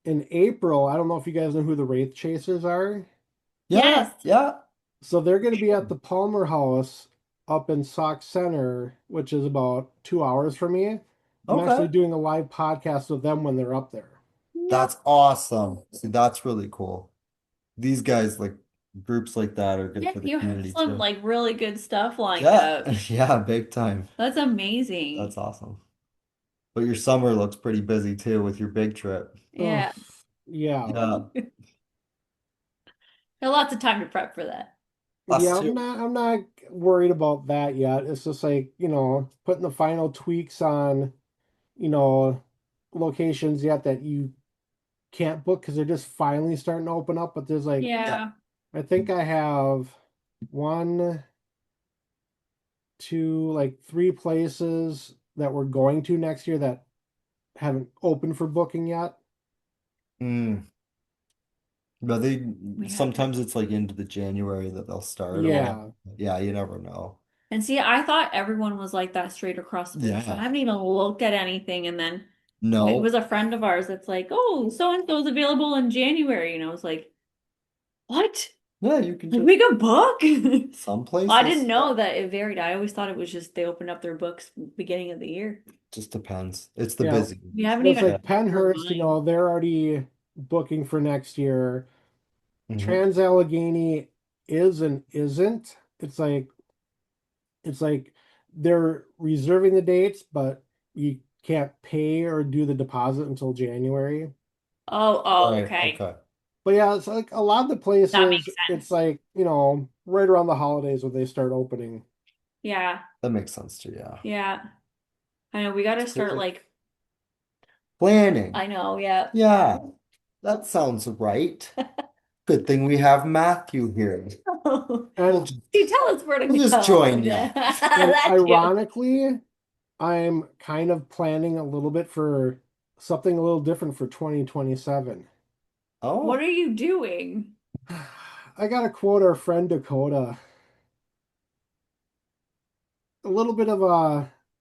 in April, I don't know if you guys know who the Wraith Chasers are. Yeah, Yes. yeah. So they're going to be at the Palmer House up in Sauk Center, which is about 2 hours from me. I'm actually Okay. doing a live podcast with them when they're up there. What? That's awesome. See, that's really cool. These guys, like groups like that are good Yeah, for the you have community some too. like really good stuff lined Yeah, up. yeah, big time. That's That's amazing. awesome. But your summer looks pretty busy too with your big trip. Oh, Yeah. yeah. Yeah, Got lots of time to prep for that. us Yeah, I'm too. not I'm not worried about that yet. It's just like, putting the final tweaks on, you know, locations yet that you can't book because they're just finally starting to open up. But there's like, Yeah. Yeah. I think I have one, two, like 3 places that we're going to next year that haven't opened for booking yet. Mm. But they We have to. sometimes it's like into the January that they'll start or whatever. Yeah. Yeah, you never know. And see, I thought everyone was like that straight across the board. So I Yeah. haven't even looked at anything. And then it was No. a friend of ours that's like, oh, so and so's available in January. And I was like, what? Yeah, you can Like just we could book? some Well, I didn't places. Yeah. know that it varied. I always thought it was just they opened up their books beginning of the year. Just depends. It's the Yeah. busy. We haven't It's even Yeah. like heard Penhurst, mine. they're already booking for next year. Hmm. Trans Allegheny is and isn't. It's like they're reserving the dates, but you can't pay or do the deposit until January. Oh, Right. okay. Okay. But yeah, it's like a lot of the That places, makes it's sense. like, right around the holidays when they start opening. Yeah. That makes sense too. Yeah. Yeah. I know we got to start Cool. like, Planning. I know, yeah. Yeah, that sounds right. Good thing we have Matthew here. We'll And just, You tell us where to we'll just go. join you. and That too. ironically, I'm kind of planning a little bit for something a little different for 2027. What Oh, are you doing? I got to quote our friend Dakota. A little bit of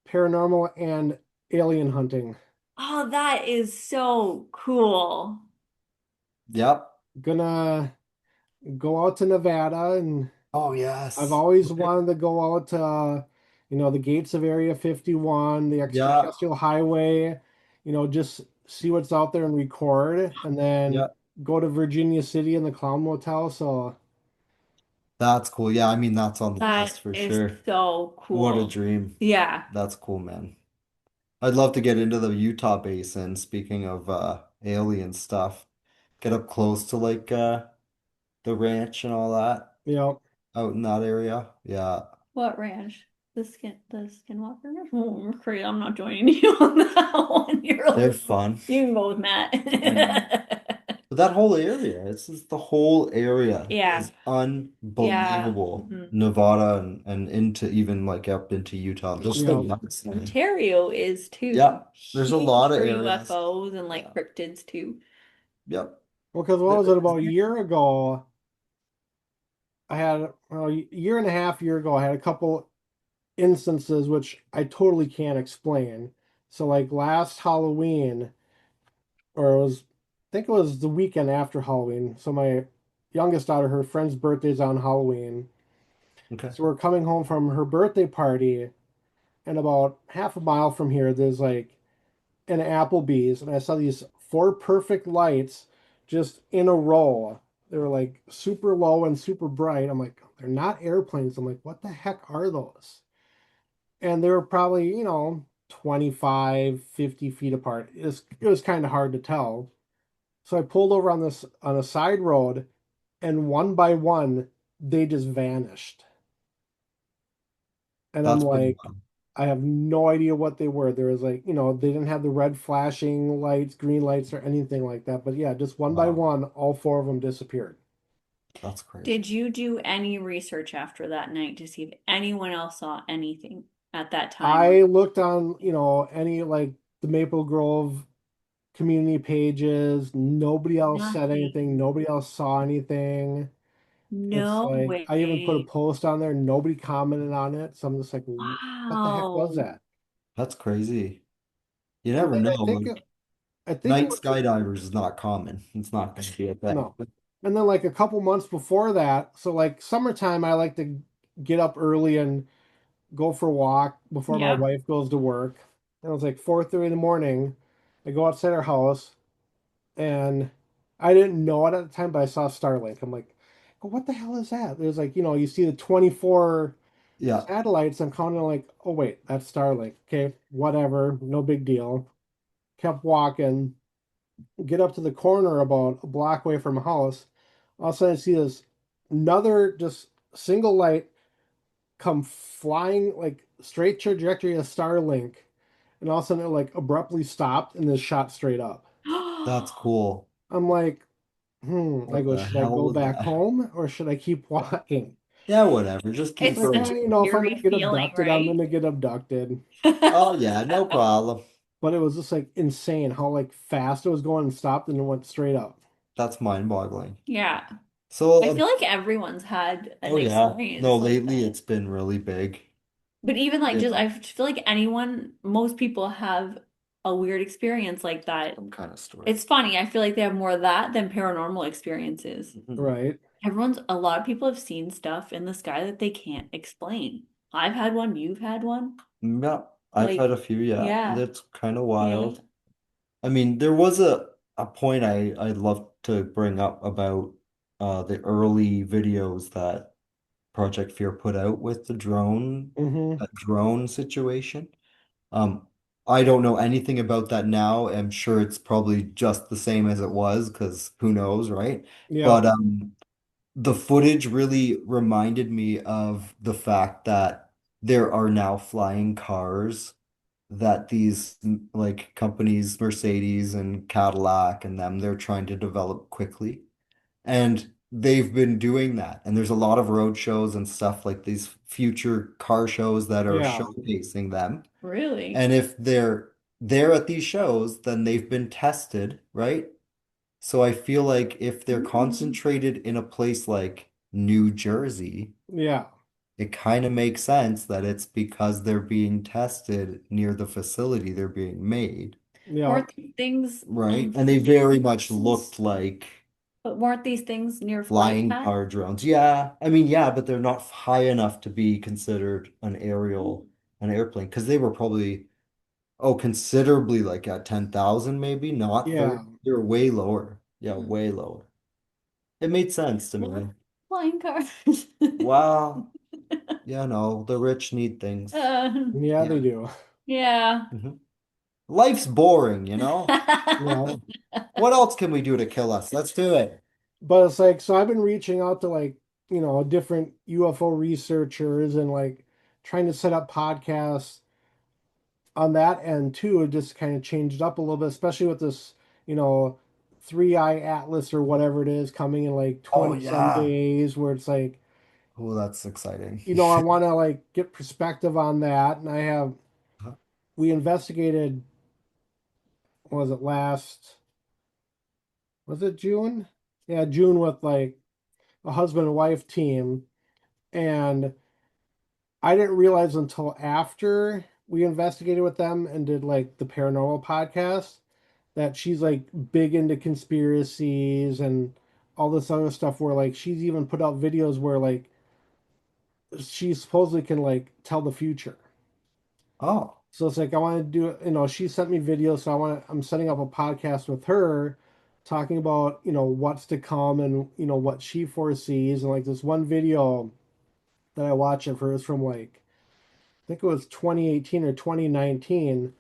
paranormal and alien hunting. Oh, that is so cool. yep. Gonna go out to Nevada, and Oh, I've yes. always wanted to go out to, the gates of Area 51, the Yeah. extraterrestrial highway, just see what's out there and record, and then Yeah. go to Virginia City in the Clown Motel. So, That's cool. Yeah, I mean, that's on the That list for is sure. so What a cool. dream. Yeah. That's cool, man. I'd love to get into the Utah basin, speaking of alien stuff. Get up close to like the ranch and all that you know, out in that area. Yeah. What ranch? The Skinwalker Ranch? Oh, crazy. I'm not joining you on that one. They're fun. You can go with Matt. I know. But that whole area, it's just the whole area Yeah. is Yeah. unbelievable. Mhm. Nevada and into even like up into Utah. Just the Yeah. nuts, man. Ontario is too. Yeah, there's a Huge lot of for areas. UFOs and like Yeah. cryptids too. Yep. Well, because what was it about a year ago? I had well, a year and a half year ago. I had a couple instances which I totally can't explain. So like last Halloween, or it was, I think it was the weekend after Halloween. So my youngest daughter, her friend's birthday's on Halloween. Okay. So we're coming home from her birthday party, and about half a mile from here, there's like an Applebee's, and I saw these four perfect lights just in a row. They were like super low and super bright. I'm like, they're not airplanes. I'm like, what the heck are those? And they were probably, 25, 50 feet apart. It was kind of hard to tell. So I pulled over on a side road, and one by one, they just vanished. And I'm That's pretty like, wild. I have no idea what they were. There was like, they didn't have the red flashing lights, green lights, or anything like that. But yeah, just one by Wow. one, all four of them disappeared. That's crazy. Did you do any research after that night to see if anyone else saw anything at that time? Or I looked on, any like the Maple Grove community pages. Nobody else said anything. nothing? Nobody else saw anything. It's No like I even put a way. post on there. Nobody commented on it. So I'm just like, what the heck was Wow. that? That's crazy. You And never then know. I think Like, I think it night was skydivers is not common. It's not going to be a thing. no. And then like a couple months before that, so like summertime, I like to get up early and go for a walk before my Yeah. wife goes to work. And it was like 4:30 in the morning. I go outside our house, and I didn't know it at the time, but I saw Starlink. I'm like, oh, what the hell is that? There's like, you see the 24 Yeah. satellites. I'm counting like, oh wait, that's Starlink. Okay, whatever, no big deal. Kept walking, get up to the corner about a block away from a house. All of a sudden, I see this another just single light come flying like straight trajectory of Starlink, and all of a sudden it like abruptly stopped and then shot straight up. That's cool. I'm like, I What go, the should I hell go was back that? home or should I keep walking? Yeah, whatever. Just It's keep It's like, such going. an if I'm eerie gonna get feeling, abducted, I'm right? gonna get abducted. Oh, yeah, no problem. But it was just like insane how like fast it was going and stopped and it went straight up. That's mind-boggling. Yeah. I So, feel like everyone's had an oh yeah. No, experience like lately that. it's been really big. But even like You just, know, I feel like most people have a weird experience like that. some kind of story. It's funny. I feel like they have more of that than paranormal experiences. Mhm. Right. A lot of people have seen stuff in the sky that they can't explain. I've had one, you've had one. Yeah, I've had a Like, few, yeah. yeah, That's kind of yeah. wild. I mean, there was a point I'd love to bring up about the early videos that Project Fear put out with the Mm-hmm. drone situation. Um, I don't know anything about that now. I'm sure it's probably just the same as it was because who knows, right? Yeah. But the footage really reminded me of the fact that there are now flying cars that these like companies, Mercedes and Cadillac and them, they're trying to develop quickly. And they've been doing that. And there's a lot of road shows and stuff like these future car shows that are Yeah. showcasing them. Really? And if they're there at these shows, then they've been tested, right? So I feel like if they're Mm. concentrated in a place like New Jersey, Yeah. it kind of makes sense that it's because they're being tested near the facility they're being made, Yeah. Weren't these things right? on And they very much flights? looked like But weren't these things near flight flying paths? car drones. Yeah, I mean, yeah, but they're not high enough to be considered an airplane, because they were probably, oh, considerably like at 10,000 maybe, not Yeah. 30. They're way lower. Yeah, Mm. way lower. It made sense to What? me. Flying cars. Wow. Yeah, no, the rich need things. Uh, Yeah, Yeah. they do. yeah. Mhm. Life's boring, you know? Yeah. What else can we do to kill us? Let's do it. But it's like, so I've been reaching out to like, different UFO researchers and like trying to set up podcasts on that end too. It just kind of changed up a little bit, especially with this, you know, Three Eye Atlas or whatever it is coming in like Oh 20 some yeah. days, where it's like, Oh, that's exciting. I want to like get perspective on that. And we investigated, what was it was it June? Yeah, June, with like a husband and wife team. And I didn't realize until after we investigated with them and did like the paranormal podcast that she's like big into conspiracies and all this other stuff, where like she's even put out videos where like she supposedly can like tell the future. Oh, So it's like I want to do it, she sent me videos, so I'm setting up a podcast with her talking about, what's to come and what she foresees. And like this one video that I watched of hers from like, I think it was 2018 or 2019,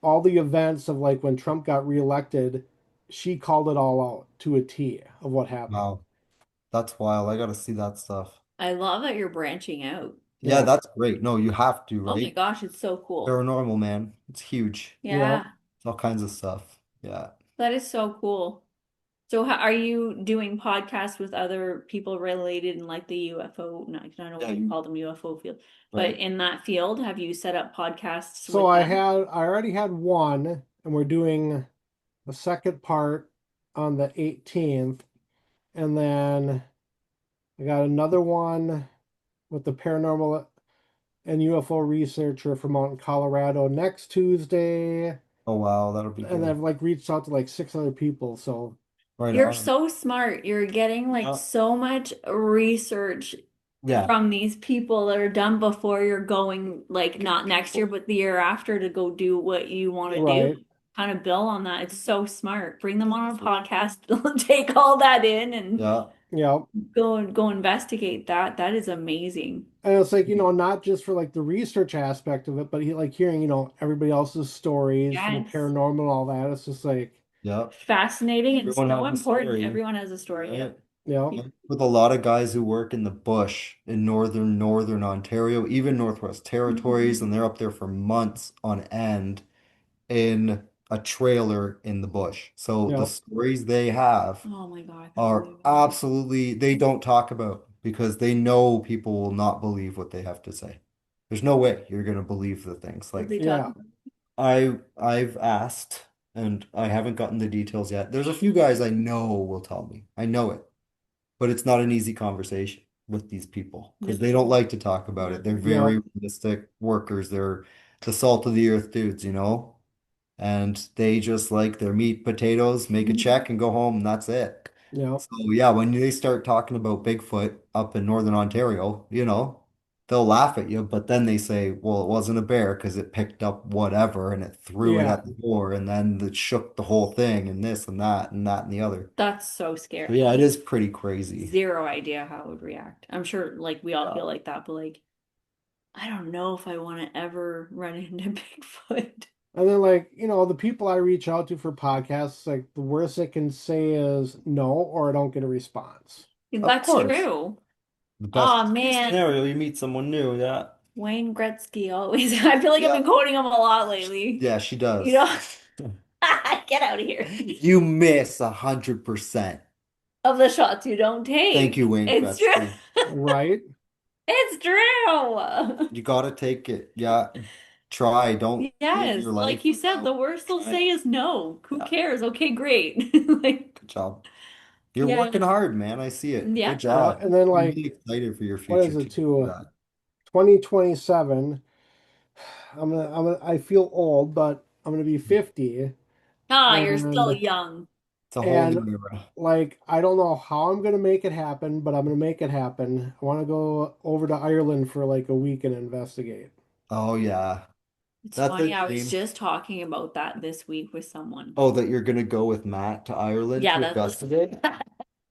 all the events of like when Trump got reelected, she called it all out to a T of what happened. wow. That's wild. I gotta see that stuff. I love that you're branching out. Yeah, Yeah. that's great. No, you have to, Oh my right? gosh, it's so cool. Paranormal, man. It's huge. Yeah. Yeah, It's all kinds of stuff. Yeah. that is so cool. So how, are you doing podcasts with other people related in like the UFO? No, I don't know what Yeah, you you call them, UFO field, but right. in that field, have you set up podcasts So with them? I already had one, and we're doing the second part on the 18th. And then I got another one with the paranormal and UFO researcher from out in Colorado next Tuesday. Oh wow, that'll be And good. I've like reached out to like six other people. So Right You're on. so smart. You're getting like Yeah. so much research Yeah. from these people that are done before you're going, like not next year, but the year after to go do what you want to do. right. Kind of build on that. It's so smart. Bring them on a podcast, take all that in and Yeah. Yeah. go investigate that. That is amazing. And it's like, not just for like the research aspect of it, but like hearing, everybody else's stories from the Yes. paranormal and all that. It's just like, Yeah. Fascinating and Everyone so has a important. story, Everyone has a story. right? Yep. yeah, With a lot of guys who work in the bush in northern Ontario, even Northwest Territories, and they're up there for months on end in a trailer in the bush. So the yeah, stories they have Oh my God, I can't are believe it. absolutely, they don't talk about because they know people will not believe what they have to say. There's no way you're going to believe the things. What Like they talk yeah, about? I've asked and I haven't gotten the details yet. There's a few guys I know will tell me. I know it, but it's not an easy conversation with these people because they don't like to talk about it. They're yeah, very realistic workers. They're the salt of the earth dudes, you know? And they just like their meat, potatoes, make a check and go home, and that's it. yeah, So yeah, when they start talking about Bigfoot up in Northern Ontario, they'll laugh at you, but then they say, well, it wasn't a bear because it picked up whatever and it threw it yeah. at the door and then it shook the whole thing and this and that and the other. That's so So scary. yeah, it is pretty crazy. Zero idea how it would react. I'm sure like we all Yeah. feel like that, but like I don't know if I want to ever run into Bigfoot. And then like, the people I reach out to for podcasts, like the worst they can say is no, or I don't get a response. Of That's course. true. The best Oh case man, scenario, you meet someone new. Yeah. Wayne Gretzky always. I feel like I've Yeah. been quoting him a lot lately. Yeah, she You does. know, get out of here. You miss 100%. Of the shots you don't Thank take. you, Wayne It's true. Gretzky. Right? It's true. You gotta take it. Yeah. Try. Don't live Yes, your like life you said, without the worst they'll trying. say is no. Who Yeah. cares? Okay, great. Like, Good job. You're yeah, working hard, man. I see it. Good yeah. Yeah. job. And then I'm like, really excited for your what is future it too. For to that. 2027? I feel old, but I'm gonna be 50. Ah, you're still And young. It's a whole and new era. like I don't know how I'm gonna make it happen, but I'm gonna make it happen. I want to go over to Ireland for like a week and investigate. Oh yeah. It's That's a funny, I was dream. just talking about that this week with someone. Oh, that you're gonna go with Matt to Ireland Yeah, to that was investigate?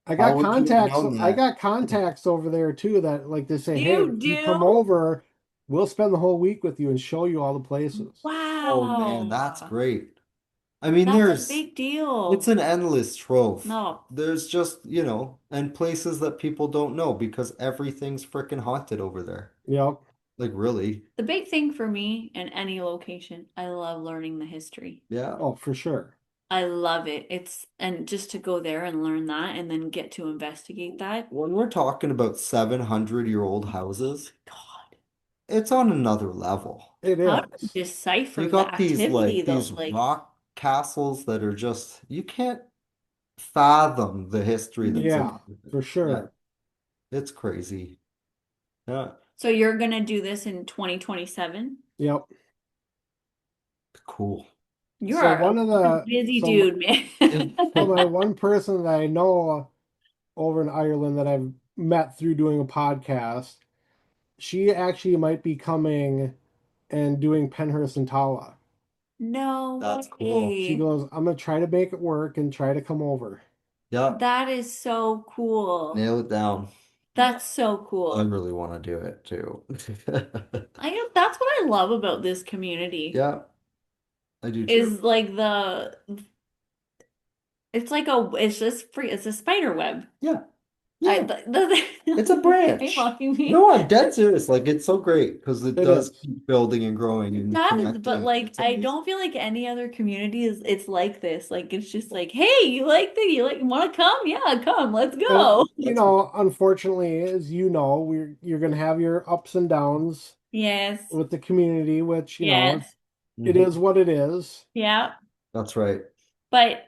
I How got would you have contacts. known I that? got contacts over there too that like they say, hey, you if you come do? over, we'll spend the whole week with you and show you all the places. Oh man, that's Wow. great. I mean, That's a there's big it's deal. an endless trove. No, There's just, and places that people don't know because everything's freaking haunted over there. Yep. Like really. the big thing for me in any location, I love learning the history. Yeah. Oh, for sure. I love it. And just to go there and learn that and then get to investigate that. When we're talking about 700-year-old houses, God, it's on another level. It how do you is. decipher You the got these activity like though? these Like, rock castles that are just you can't fathom the history that's in Yeah, it. for Yeah, sure. it's crazy. Yeah, so you're gonna do this in 2027? Yep. cool. You So are one of a the busy so my, dude, man. so my one person that I know over in Ireland that I've met through doing a podcast, she actually might be coming and doing Penhurst and Tala. No That's cool. She way. goes, I'm gonna try to make it work and try to come over. Yeah, That is so cool. nail it down. That's so I cool. really want to do it too. That's what I love about this community Yeah, I do too. is like it's just free, it's a spider web. Yeah, I yeah. It's a are you branch. mocking me? No, I'm dead serious. Like it's so great because it It does is. keep building and growing It and does, but connecting. like It's I amazing. don't feel like any other community is it's like this. Like it's just like, hey, you like that? You want to come? Yeah, come. Let's And go. That's unfortunately, as you know, you're gonna have your ups and downs Yes. with the community, which, Yes. it Mhm. is what it is. Yeah. That's right. But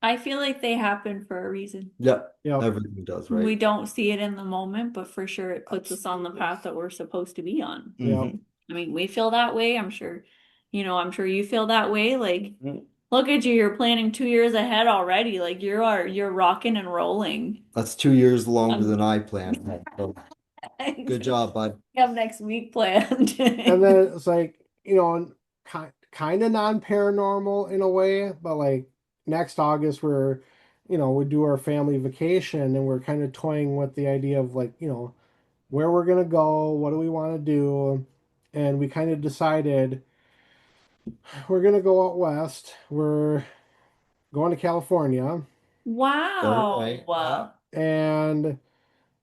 I feel like they happen for a reason. Yeah, Yep. everything does We right. don't see it in the moment, but for sure it puts us on the path that we're supposed to be on. Yep. Hmm. I mean, we feel that way. I'm sure you feel that way. Like, look at you, you're planning 2 years ahead already. Like you're rocking and rolling. That's 2 years longer Um, than I planned. So, good job, bud. we have next week planned. And then it's like, kind of non-paranormal in a way, but like next August we do our family vacation and we're kind of toying with the idea of like, where we're gonna go, what do we want to do, and we kind of decided we're gonna go out west. We're going to California All right. Yeah. Wow. and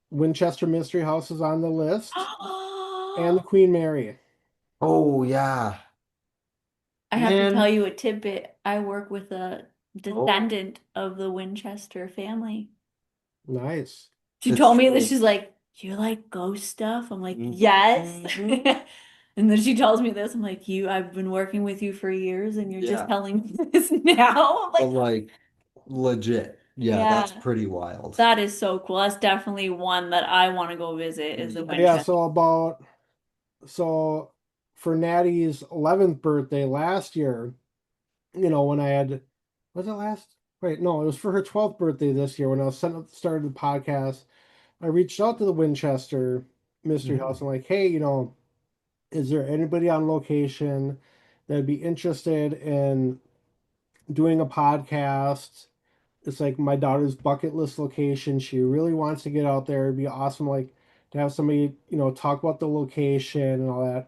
Winchester Mystery House is on the list and the Queen Mary. Oh yeah. I have to tell Man. you a tidbit. I work with a Oh, descendant of the Winchester family. Nice. She it's told me that true. she's like, "Do you like ghost stuff?" I'm like, "Yes." Hmm. And then she tells me this. I'm like, I've been working with you for years and you're just Yeah. telling me this now." I'm But like, like legit. Yeah, that's yeah, pretty wild. that is so cool. That's definitely one that I want to go visit is the Yeah. Yeah, Winchester. so for Natty's 11th birthday last year, when I had, was it last? Wait, no, it was for her 12th birthday this year when I was started the podcast. I reached out to the Winchester Mystery Mhm. House and like, hey, is there anybody on location that'd be interested in doing a podcast? It's like my daughter's bucket list location. She really wants to get out there. It'd be awesome, like to have somebody, talk about the location and all that.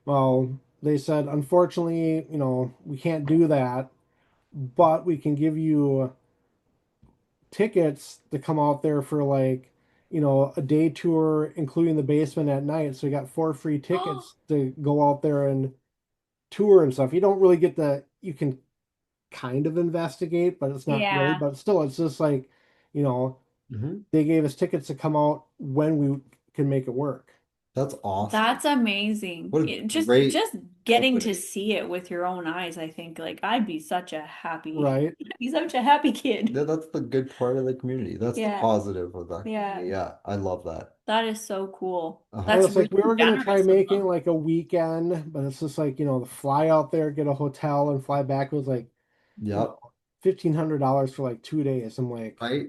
Well, they said, unfortunately, we can't do that, but we can give you tickets to come out there for like, a day tour, including the basement at night. So you got 4 free tickets to go out there and tour and stuff. You don't really get you can kind of investigate, but it's not really. Yeah, But still, it's just like, you know, Mhm. they gave us tickets to come out when we can make it work. That's awesome. that's amazing. What a great Just getting to company. see it with your own eyes, I think like I'd be Right. I'd be such a happy kid. That's the good part of the community. That's the Yeah, positive of that yeah. community. Yeah, I love that. That is so cool. Uh-huh. And That's it's like really we were gonna try generous of making them. like a weekend, but it's just like, the fly out there, get a hotel and fly back was like, you know, Yep. $1,500 for like 2 days. I'm like, Right.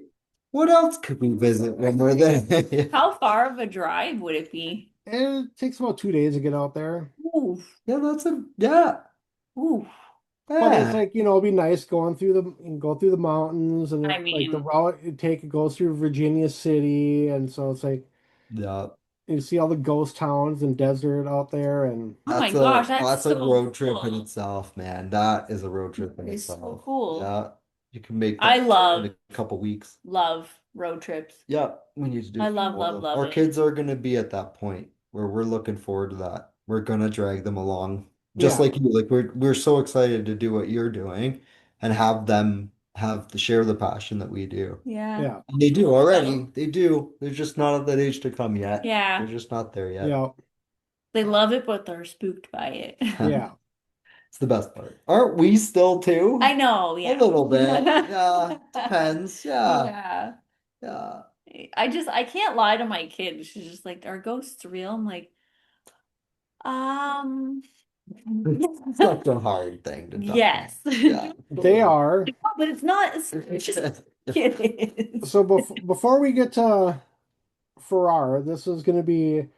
What else could we visit when we're there? How far of a drive would it be? it takes about 2 days to get out there. Ooh, Yeah, that's a yeah. ooh. But it's Yeah. like, it'd be nice going through go through the mountains and I like the mean, route you take it goes through Virginia City. And so it's like Yeah. you see all the ghost towns and desert out there. And oh my gosh, that's That's a so road trip in cool. itself, man. That is a road trip in It's so itself. cool. Yeah. You can make I that in love, a couple weeks. love road trips. Yeah, we need to do I some love, more love, though. love Our it. kids are gonna be at that point where we're looking forward to that. We're gonna drag them along. Just yeah, like you, like we're so excited to do what you're doing. and have them share the passion that we do. Yeah. Yeah. And they do already. They do. They're just not at that age to come yet. They're Yeah. just not there yet. Yeah. They love it, but they're spooked by it. Yeah. It's the best part. Aren't we still I too? know, A yeah. little bit. Yeah, depends. Yeah. Yeah. Yeah. I can't lie to my kid. She's just like, are ghosts real? I'm like, um, It's such a hard thing to talk about. yes. Yeah. They are. But it's not, it's just it is. So before we get to Farrar, this is going to be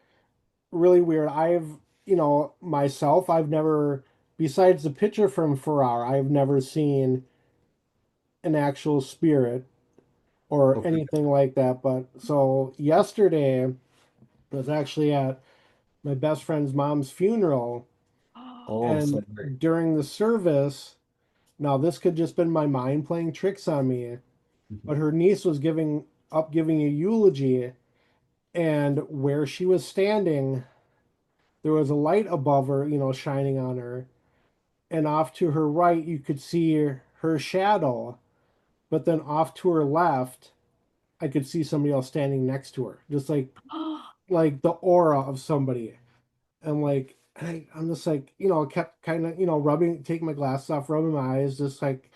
really weird. Myself, I've never, besides the picture from Farrar, I've never seen an actual spirit or Okay. anything like that. But so yesterday, I was actually at my best friend's mom's funeral, Oh, and sorry. during the service, now this could just been my mind playing tricks on me, but her niece was giving a eulogy, and where she was standing, there was a light above her, shining on her, and off to her right you could see her shadow, but then off to her left I could see somebody else standing next to her, just like the aura of somebody. And like I'm just like, kept kind of, rubbing, taking my glasses off, rubbing my eyes, just like,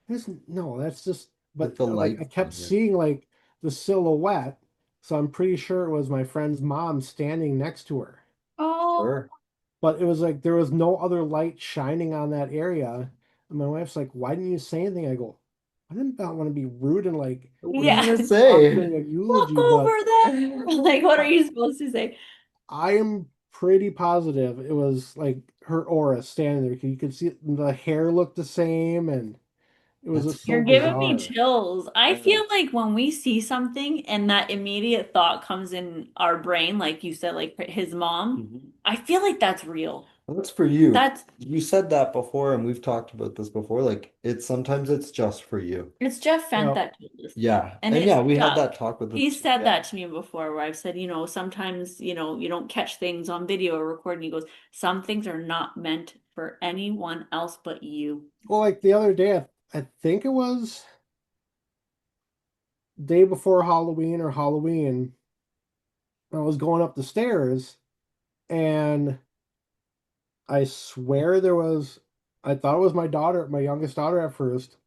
this, no, that's just, With but the like I light kept thing, yeah. seeing like the silhouette, so I'm pretty sure it was my friend's mom standing next to her. Oh, Sure. But it was like there was no other light shining on that area. And my wife's like, "Why didn't you say anything?" I go, "I didn't want to be rude and like What are you yeah. gonna talk say? during a Look eulogy, but over there. Like, what are I, you supposed to say? I am pretty positive it was like her aura standing there. You could see the hair looked the same, and it was That's just so You're giving me bizarre. chills. I yeah. feel like when we see something and that immediate thought comes in our brain, like you said, like his mom, Mhm. I feel like that's real. Well, that's for you. That's You said that before, and we've talked about this before. Like, it's sometimes it's just for you. it's Jeff Fent Yep. that told us that. Yeah. And And it's yeah, we had stuck. that talk with He it. said Yeah. that to me before, where I've said, sometimes, you don't catch things on video or recording. He goes, some things are not meant for anyone else but you. Well, like the other day, I think it was day before Halloween or Halloween. I was going up the stairs, and I swear I thought it was my daughter, my youngest daughter at first,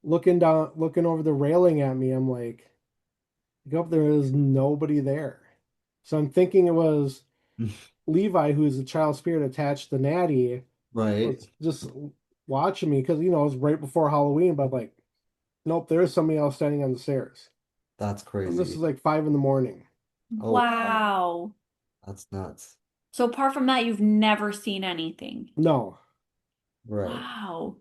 looking down, looking over the railing at me. I'm like, go up, there is nobody there. So I'm thinking it was Levi, who's the child spirit attached to Natty, Right. was just watching me because, it was right before Halloween, but like, nope, there's somebody else standing on the stairs. That's And this is crazy. like 5 in the morning. Oh, wow. Wow. That's nuts. So apart from that, you've never seen anything. No. Right. Wow.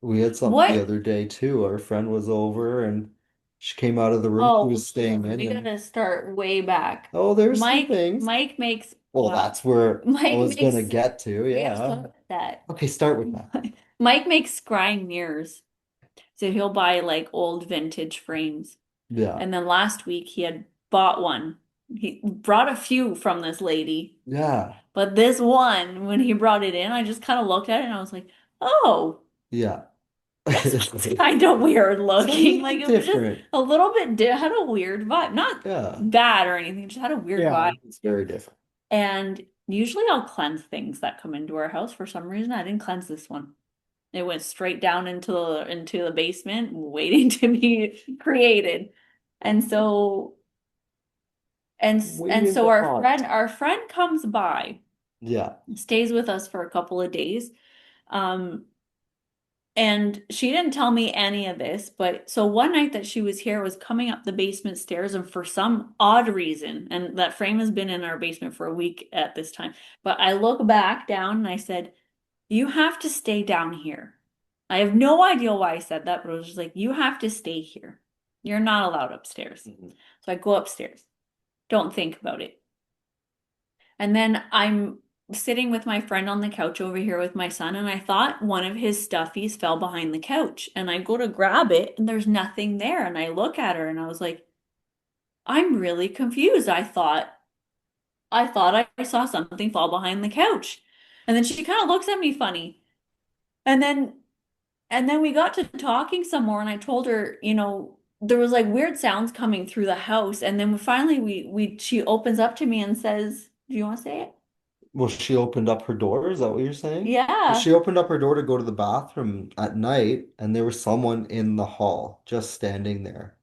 We had something the What? other day too. Our friend was over and she came out of the room she Oh, was staying in we and gotta start way back. oh, there's some Mike, things. Mike makes, Well, wow. that's where I Mike was gonna makes, get to. we gotta Yeah. start with that. Okay, start with that. Mike makes scrying mirrors. So he'll buy like old vintage frames. Yeah. And then last week he had bought one. He brought a few from this lady. Yeah. But this one, when he brought it in, I just kind of looked at it and I was like, oh, Yeah. this one's kind of weird It's a looking. Like little it was just different. a little bit, had a weird vibe. Not Yeah. bad or anything, just had a weird Yeah. vibe. It's very different. And usually I'll cleanse things that come into our house. For some reason, I didn't cleanse this one. It went straight down into the basement, waiting to be created. And so and Waiting so to our friend haunt. our friend comes by, Yeah. stays with us for a couple of days. Um, and she didn't tell me any of this, but so one night that she was here was coming up the basement stairs, and for some odd reason, and that frame has been in our basement for a week at this time, but I look back down and I said, you have to stay down here. I have no idea why I said that, but it was just like, you have to stay here. You're not allowed upstairs. Mhm. So I go upstairs. Don't think about it. And then I'm sitting with my friend on the couch over here with my son, and I thought one of his stuffies fell behind the couch. And I go to grab it, and there's nothing there. And I look at her and I was like, I'm really confused. I thought I saw something fall behind the couch. And then she kind of looks at me funny. And then And then we got to talking some more, and I told her, there was like weird sounds coming through the house, and then finally we she opens up to me and says, "Do you want to say it?" Well, she opened up her door, is that what you're saying? Well, Yeah. she opened up her door to go to the bathroom at night, and there was someone in the hall just standing there.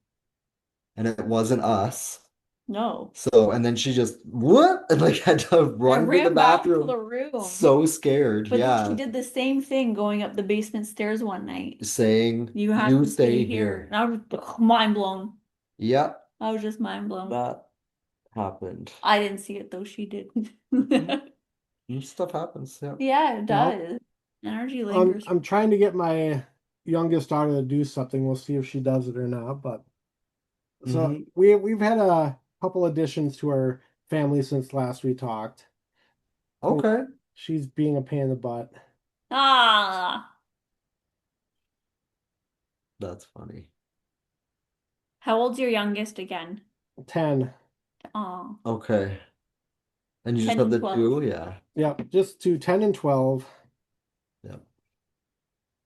And it wasn't us. No. So, and then she just, what? And like had to I run to the ran back to the bathroom. room. So scared. But then she Yeah. did the same thing going up the basement stairs one night. Saying, You have you to stay stay here. here. And I was mind blown. Yeah, I was just mind blown. that happened. I didn't see it though, she did. Stuff happens. Yeah. Yeah, it Well, does. Energy I'm lingers. I'm trying to get my youngest daughter to do something. We'll see if she does it or not. But so Hmm. we've had a couple additions to our family since last we talked. Who Okay. she's being a pain in the butt. Ah, That's funny. how old's your youngest again? 10. Oh, Okay. And you just 10 have and the 12. two? Yeah. Yep, just to 10 and 12. Yeah.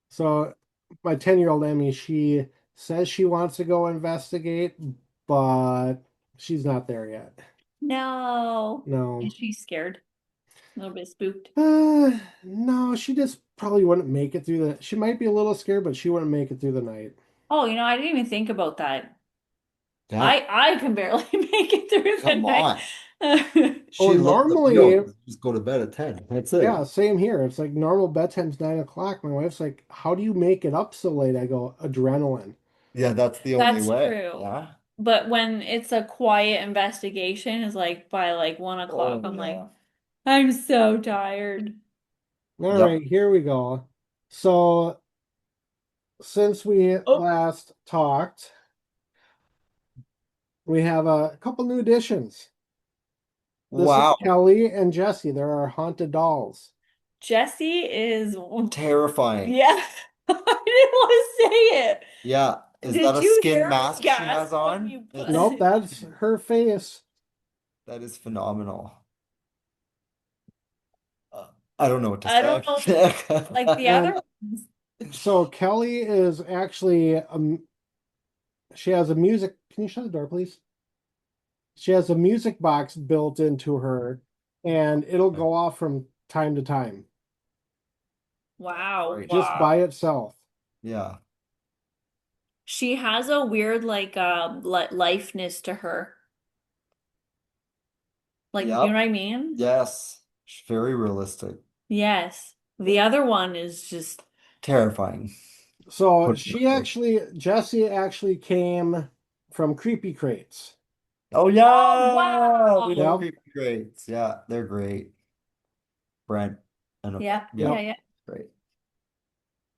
So my 10-year-old Emmy, she says she wants to go investigate, but she's not there yet. No. No. Is she scared? A little bit spooked. No, she just probably wouldn't make it through the. She might be a little scared, but she wouldn't make it through the night. Oh, I didn't even think about that. Yeah. I can barely make it through the Come night. on. Oh, She loves the normally, meal. Just go to bed at 10. That's yeah, it. same here. It's like normal bedtime's 9 o'clock. My wife's like, "How do you make it up so late?" I go, "Adrenaline." Yeah, that's the only That's way. true. Yeah. But when it's a quiet investigation, is like by like 1 o'clock, Oh, I'm like, yeah. I'm so tired. All right, Yep. here we go. So since we Oh, last talked, we have a couple new additions. This is Wow. Kelly and Jesse. There are haunted dolls. Jesse is, Terrifying. yeah, I didn't want to say it. Yeah. Is that Did a you skin hear me mask she gasp has when on? you put It's Nope, it? that's her face. that is phenomenal. Uh, I don't know what to I don't say. know, like the And other ones. so Kelly is actually she has a music. Can you shut the door, please? She has a music box built into her, and it'll go off from time to time, Wow. Right. just by itself. Yeah. She has a weird like lifeness to her. Like, you know Yep. what I mean? Yes. Very realistic. Yes. The other one is just, Terrifying. So Put it she that way. actually, Jesse actually came from Creepy Crates. Oh oh yeah, we know wow. Yep. creepy greats. Yeah, they're great. Brent and Yeah, yeah, Yep. yep, yeah. great.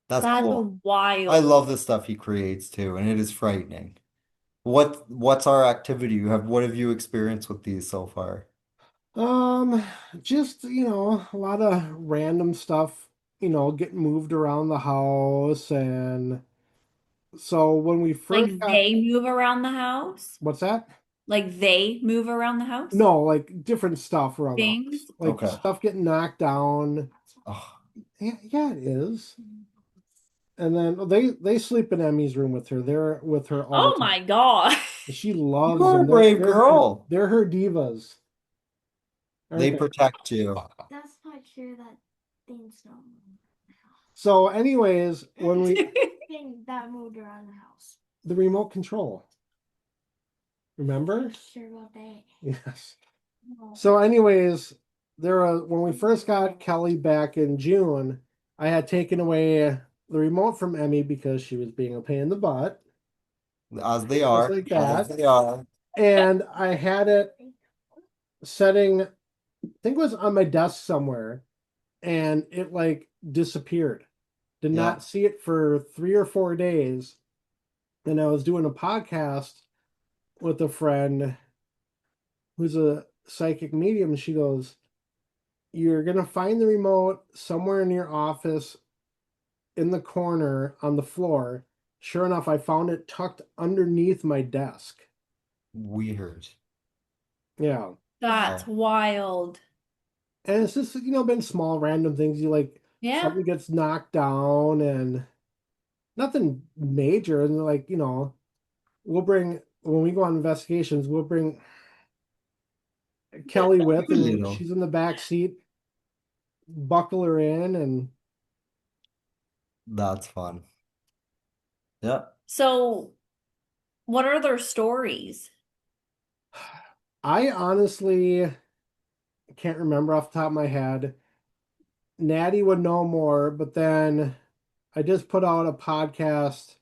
That's That's cool. I wild. love the stuff he creates too, and it is frightening. What's our activity? What have you experienced with these so far? Um, just, a lot of random stuff, getting moved around the house. And so when we Like first got, they move around the house? what's that? Like they move around the house? No, like different stuff around the house, Things? like Okay. stuff getting knocked down. Oh, Yeah, yeah, it is. And then they sleep in Emmy's room with her. They're with her all the Oh time. my God. She you loves are a them. brave girl. They're her divas, They aren't they? protect you. That's not true that things don't move So, anyways, when we thing that moved around the house. the remote control, remember? Sure about that. Yes. No. So, anyways, when we first got Kelly back in June, I had taken away the remote from Emmy because she was being a pain in the butt, As they just are. like As that. they are. And I had it setting, I think it was on my desk somewhere, and it like disappeared. Did Yeah. not see it for 3 or 4 days. And I was doing a podcast with a friend who's a psychic medium. And she goes, "You're going to find the remote somewhere in your office in the corner on the floor." Sure enough, I found it tucked underneath my desk. Weird. Yeah. That's Wow. wild. And it's just, been small random things. You like Yeah. something gets knocked down and nothing major. And like, we'll bring when we go on investigations, we'll bring Kelly with, You and know, she's in the back seat, buckle her in, and that's fun. Yeah. So, what are their stories? I honestly can't remember off the top of my head. Natty would know more, but then I just put out a podcast.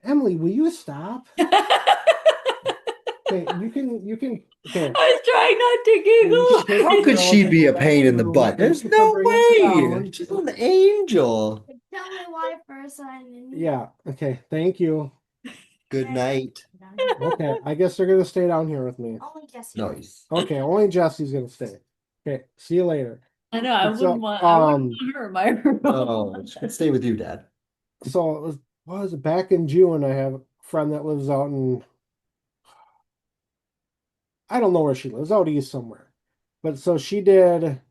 Emily, will you stop? Okay, okay. I was trying not to You can take How your could girls she into be the a next pain in the room. butt? Thank There's you for no bringing us way. down. She's an angel. Tell my wife first so I'm in here. Yeah, okay, thank you. Good Right. night. Down here. Okay, I guess they're gonna stay down here with me. Only Jesse. Nice. Okay, only Jesse's gonna stay. Okay, see you later. I know But so, I wouldn't want her in my room. Oh, she can stay with you, Dad. so it was, what was it, back in June? I have a friend that lives out in, I don't know where she lives, out east somewhere. But so she did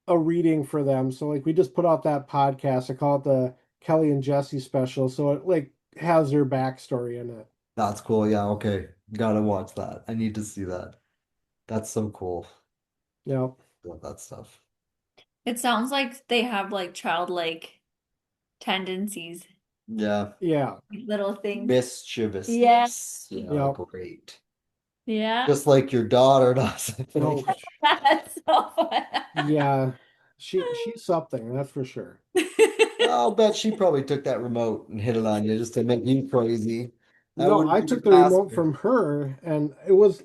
a reading for them. So like we just put out that podcast. I call it the Kelly and Jesse special. So it like has their backstory in it. That's cool. Yeah, okay. Gotta watch that. I need to see that. That's so cool. Yeah. Love that stuff. It sounds like they have like childlike tendencies, Yeah. Yeah. little things. Yeah. Mischievousness. Yeah, Yeah. great. Yeah. Just like your daughter does, I Oh, think. That's so fun. yeah. She's something, that's for sure. I'll bet she probably took that remote and hit it on you just to make you crazy. I No, wouldn't I put took it the past remote her. from her, and it was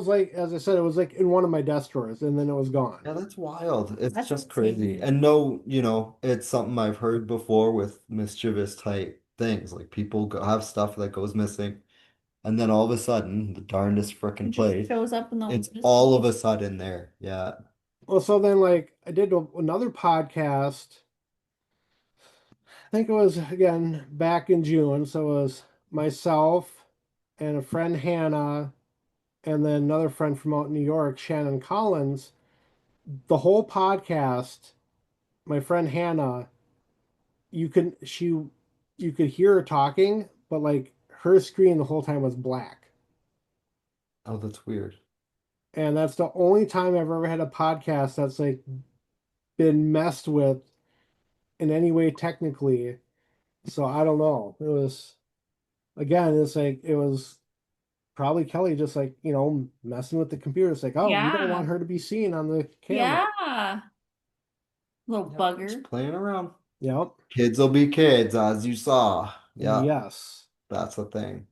like, as I said, it was like in one of my desk drawers, and then it was gone. Yeah, that's wild. It's That's just crazy. insane. And no, it's something I've heard before with mischievous type things. Like people have stuff that goes missing, and then all of a sudden, the darndest It frickin' just place, shows up in the it's woods. all of a sudden there. Yeah. Well, so then like I did another podcast. I think it was again back in June. So it was myself and a friend Hannah, and then another friend from out in New York, Shannon Collins. The whole podcast, my friend Hannah, you can she you could hear her talking, but like her screen the whole time was black. Oh, that's weird. And that's the only time I've ever had a podcast that's like been messed with in any way technically. So I don't know. It was again, it's like it was probably Kelly just like, messing with the computer. It's like, oh, we don't want Yeah. her to be seen on the camera. Yeah. Little Yep, just bugger. playing around. Yep. Kids will be kids, as you saw. Yeah, Yes. that's the thing.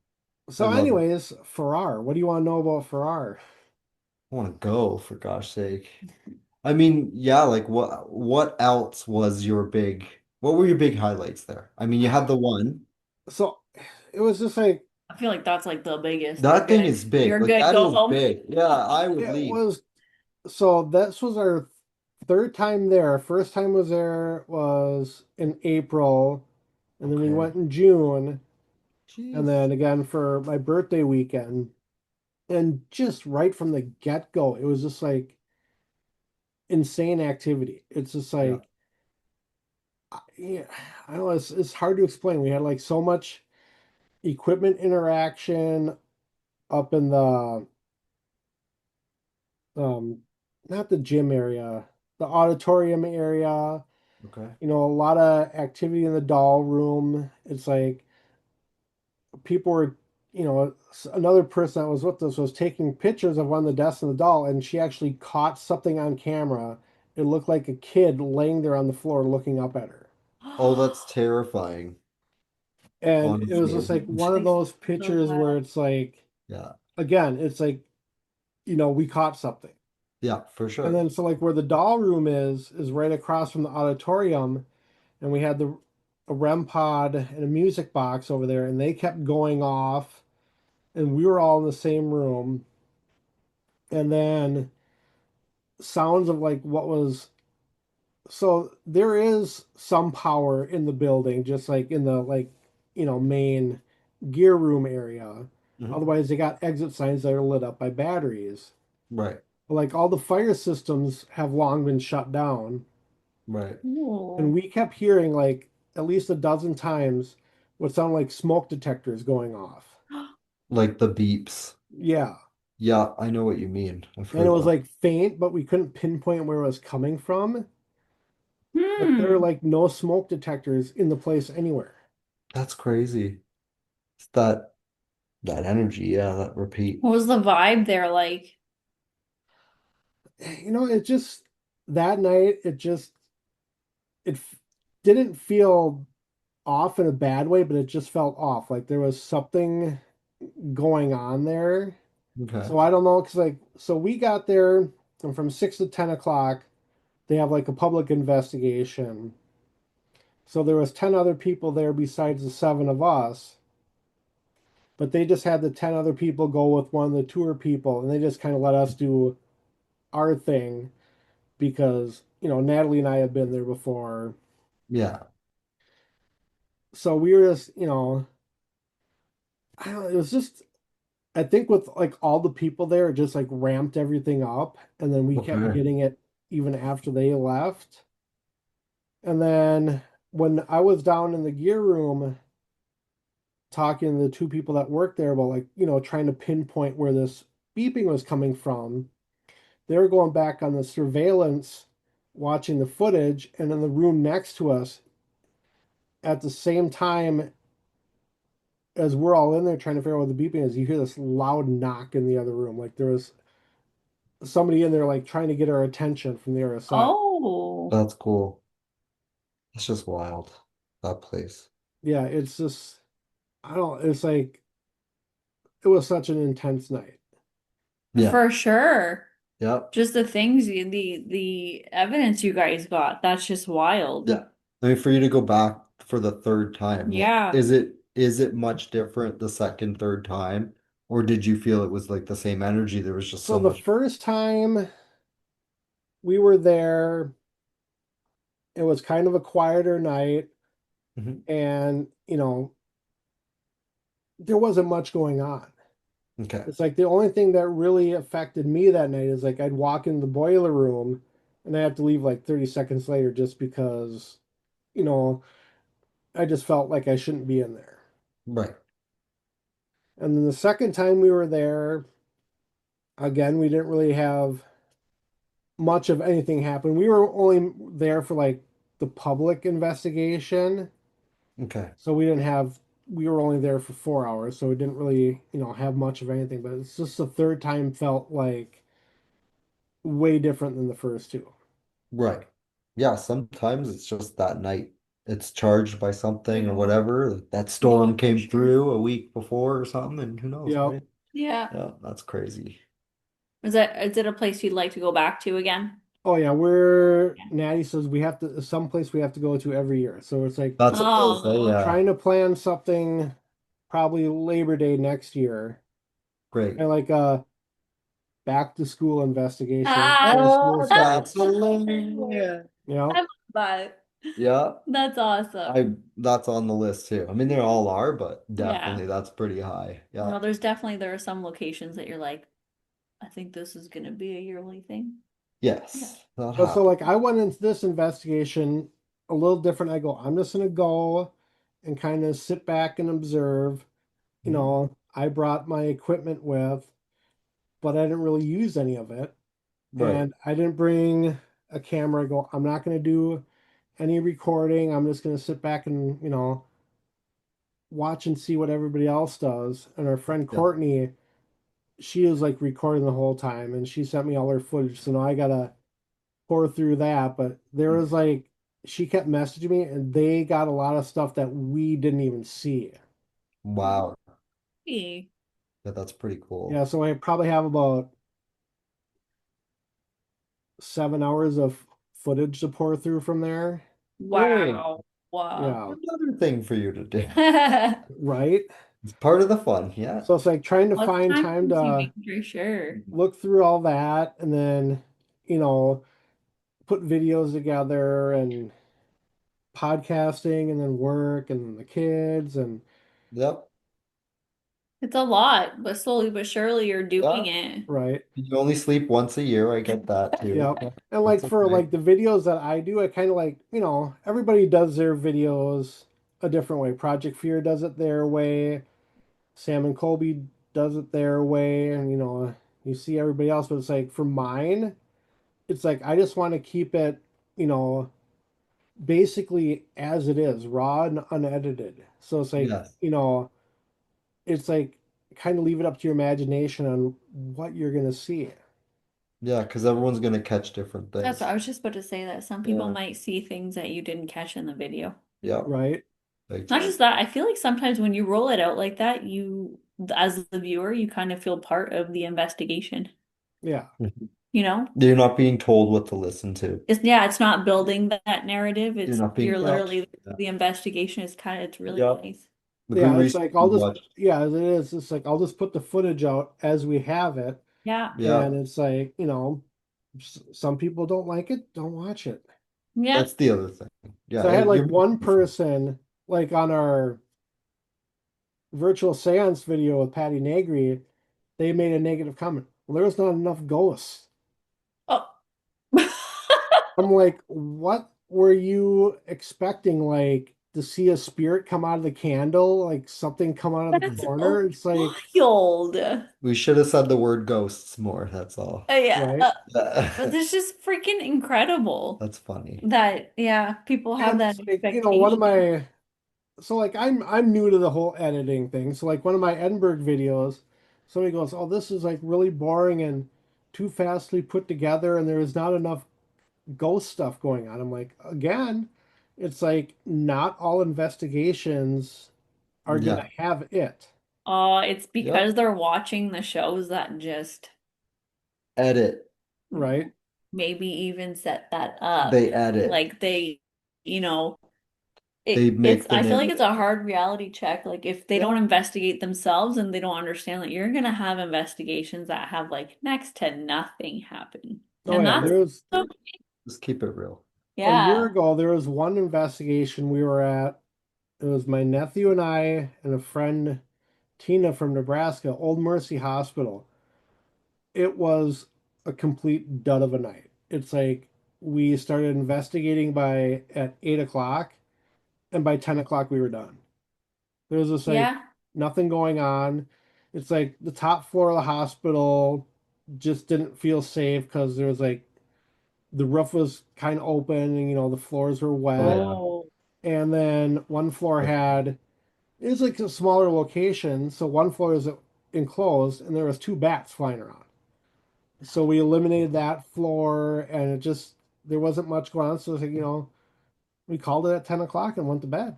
I So, love it. anyways, Farrar. What do you want to know about Farrar? I want to go, for gosh sake. I mean, yeah, like what else was what were your big highlights there? I mean, you had the one. So it was just like I feel like that's like the biggest. You're That thing good. is big. You're Like good. that Go is home. big. Yeah, I would it leave. was so this was our third time there. First time was there was in April, and then we Okay. went in June, and Jeez. then again for my birthday weekend. And just right from the get-go, it was just like insane activity. It's just Yeah. like, yeah, I don't know, it's hard to explain. We had like so much equipment interaction up in the um not the gym area, the auditorium area, Okay. a lot of activity in the doll room. It's like people were, another person that was with us was taking pictures of one of the desks in the doll, and she actually caught something on camera. It looked like a kid laying there on the floor looking up at her. Oh, that's terrifying, And it was just honestly. like one of Makes me those so pictures where glad. it's like, Yeah. again, it's like, we caught something. Yeah, for And sure. then so like where the doll room is right across from the auditorium, and we had the a REM pod and a music box over there, and they kept going off, and we were all in the same room. And then sounds of like what was, so there is some power in the building, just like in the like, main gear room area. Hmm. Otherwise, they got exit signs that are lit up by batteries. Right. But like all the fire systems have long been shut down. Right. And Ooh. we kept hearing like at least a dozen times what sounded like smoke detectors going off. Like the beeps. Yeah. Yeah, I know what you mean. I've And it heard was that. like faint, but we couldn't pinpoint where it was coming from. But there are Hmm. like no smoke detectors in the place anywhere. That's crazy. It's that energy, yeah, that repeat. What was the vibe there like? It just that night it didn't feel off in a bad way, but it just felt off. Like there was something going on there. Okay. So I don't know, because so we got there, and from 6 to 10 o'clock, they have like a public investigation. So there was 10 other people there besides the seven of us, but they just had the 10 other people go with one of the tour people, and they just kind of let us do our thing because Natalie and I have been there before. Yeah. So we were just I don't know, it was just I think with like all the people there, it just like ramped everything up, and then we kept Okay. getting it even after they left. And then when I was down in the gear room talking to the two people that worked there about like, trying to pinpoint where this beeping was coming from, they were going back on the surveillance, watching the footage, and in the room next to us at the same time as we're all in there trying to figure out what the beeping is, you hear this loud knock in the other room. Like there was somebody in there like trying to get our attention from the other side. Oh, That's cool. It's just wild. That place. Yeah, it's just I don't it's like it was such an intense night. Yeah. for sure. Yep. Just the things the evidence you guys got. That's just wild. Yeah. I mean, for you to go back for the third time, Yeah. is it much different the second, third time? Or did you feel it was like the same energy? There was just So so the much. first time we were there, it was kind of a quieter night, Mhm. and there wasn't much going on. Okay. It's like the only thing that really affected me that night is like I'd walk in the boiler room and I have to leave like 30 seconds later just because, you know, I just felt like I shouldn't be in there. Right. And then the second time we were there, again, we didn't really have much of anything happen. We were only there for like the public investigation. Okay. So we were only there for 4 hours. So we didn't really, have much of anything. But it's just the third time felt like way different than the first two. Right. Yeah, sometimes it's just that night. It's charged by something or whatever. Like that Yeah, storm for came sure. through a week before or something, and who knows, Yep. right? Yeah. Yeah, that's crazy. Is it a place you'd like to go back to again? Oh yeah, Natty says we have to someplace we have to go to every year. So it's like That's a place, eh? Oh, Yeah. trying to plan something probably Labor Day next year. Great. And like a back to school investigation ah, when school Oh, that's starts. hilarious. I love that. Yeah, That's awesome. I that's on the list too. I mean, they all are, but Yeah. definitely that's pretty high. Yeah. No, there are some locations that you're like, I think this is gonna be a yearly thing. Yeah. Yes, that But so happened. like I went into this investigation a little different. I go, I'm just gonna go and kind of sit back and observe. Mhm. I brought my equipment with, but I didn't really use any of it. Right. And I didn't bring a camera. I go, I'm not gonna do any recording. I'm just gonna sit back and, watch and see what everybody else does. And our friend Yeah. Courtney, she was like recording the whole time and she sent me all her footage. So now I gotta pour through that. But there was like she kept messaging me and they got a lot of stuff that we didn't even see. Wow. Hey. Yeah, that's pretty Yeah, cool. so I probably have about 7 hours of footage to pour through from there. Great. Wow. Wow. Yeah, Another thing for you to do. right. It's part of the fun. Yeah. So it's like trying to Well, it's find time time to consuming for sure. look through all that and then, you know, put videos together and podcasting and then work and the kids and Yep. It's a lot, but slowly but surely you're doing Yeah. it. right? You only sleep once a year. I get that too. Yep. Yeah, And like that's for okay. like the videos that I do, I kind of like, everybody does their videos a different way. Project Fear does it their way. Sam and Colby does it their way, and you see everybody else, but it's like for mine, it's like I just want to keep it, you know, basically as it is, raw and unedited. So it's like, Yes. it's like kind of leave it up to your imagination on what you're gonna see, Yeah, because everyone's gonna catch different That's what things. I was just about to say that some people Yeah. might see things that you didn't catch in the video. Yeah. right? Not Exactly. just that, I feel like sometimes when you roll it out like that, as the viewer, you kind of feel part of the investigation, Yeah. Mhm. you know? You're not being told what to listen to. It's not building that narrative. You're It's not being you're Yep. literally yeah. the investigation is kind of it's really Yeah. nice. Like we Yeah, it's like recently I'll just watched. yeah, as it is. It's like I'll just put the footage out as we have it, Yeah. Yeah, and it's like, some people don't like it, don't watch it. Yeah. that's the other thing. Yeah, So I had like you're one person like on our virtual seance video with Patty Negri, they made a negative comment. Well, there was not enough ghosts. Oh. I'm like, what were you expecting? Like to see a spirit come out of the candle, like something come out of the That's corner? It's like, wild. we should have said the word ghosts more, that's all. Yeah. right? But it's just freaking incredible That's funny. that, yeah, people have And that it's like, one of expectation. my so like I'm new to the whole editing thing. So like one of my Edinburgh videos, somebody goes, "Oh, this is like really boring and too fastly put together, and there is not enough ghost stuff going on." I'm like, again, it's like not all investigations are gonna Yeah. have it, It's because Yep. they're watching the shows that just Edit. right? maybe even set that up. They edit. Like they, you know, They it's make the I feel like narrative. it's a hard reality check. Like if they don't Yeah. investigate themselves and they don't understand that you're gonna have investigations that have like next to nothing happen. Oh And yeah, that's there was okay. Just keep it real. a year Yeah. ago there was one investigation we were at. It was my nephew and I and a friend Tina from Nebraska, Old Mercy Hospital. It was a complete dud of a night. It's like we started investigating by at 8 o'clock, and by 10 o'clock we were done. There was just like Yeah. nothing going on. It's like the top floor of the hospital just didn't feel safe because there was like the roof was kind of open and the floors were Oh wet. yeah. Oh. And then one floor had it was like a smaller location, so one floor was enclosed and there was two bats flying around. So we eliminated that floor, and it just there wasn't much going on. So it's like, we called it at 10 o'clock and went to bed.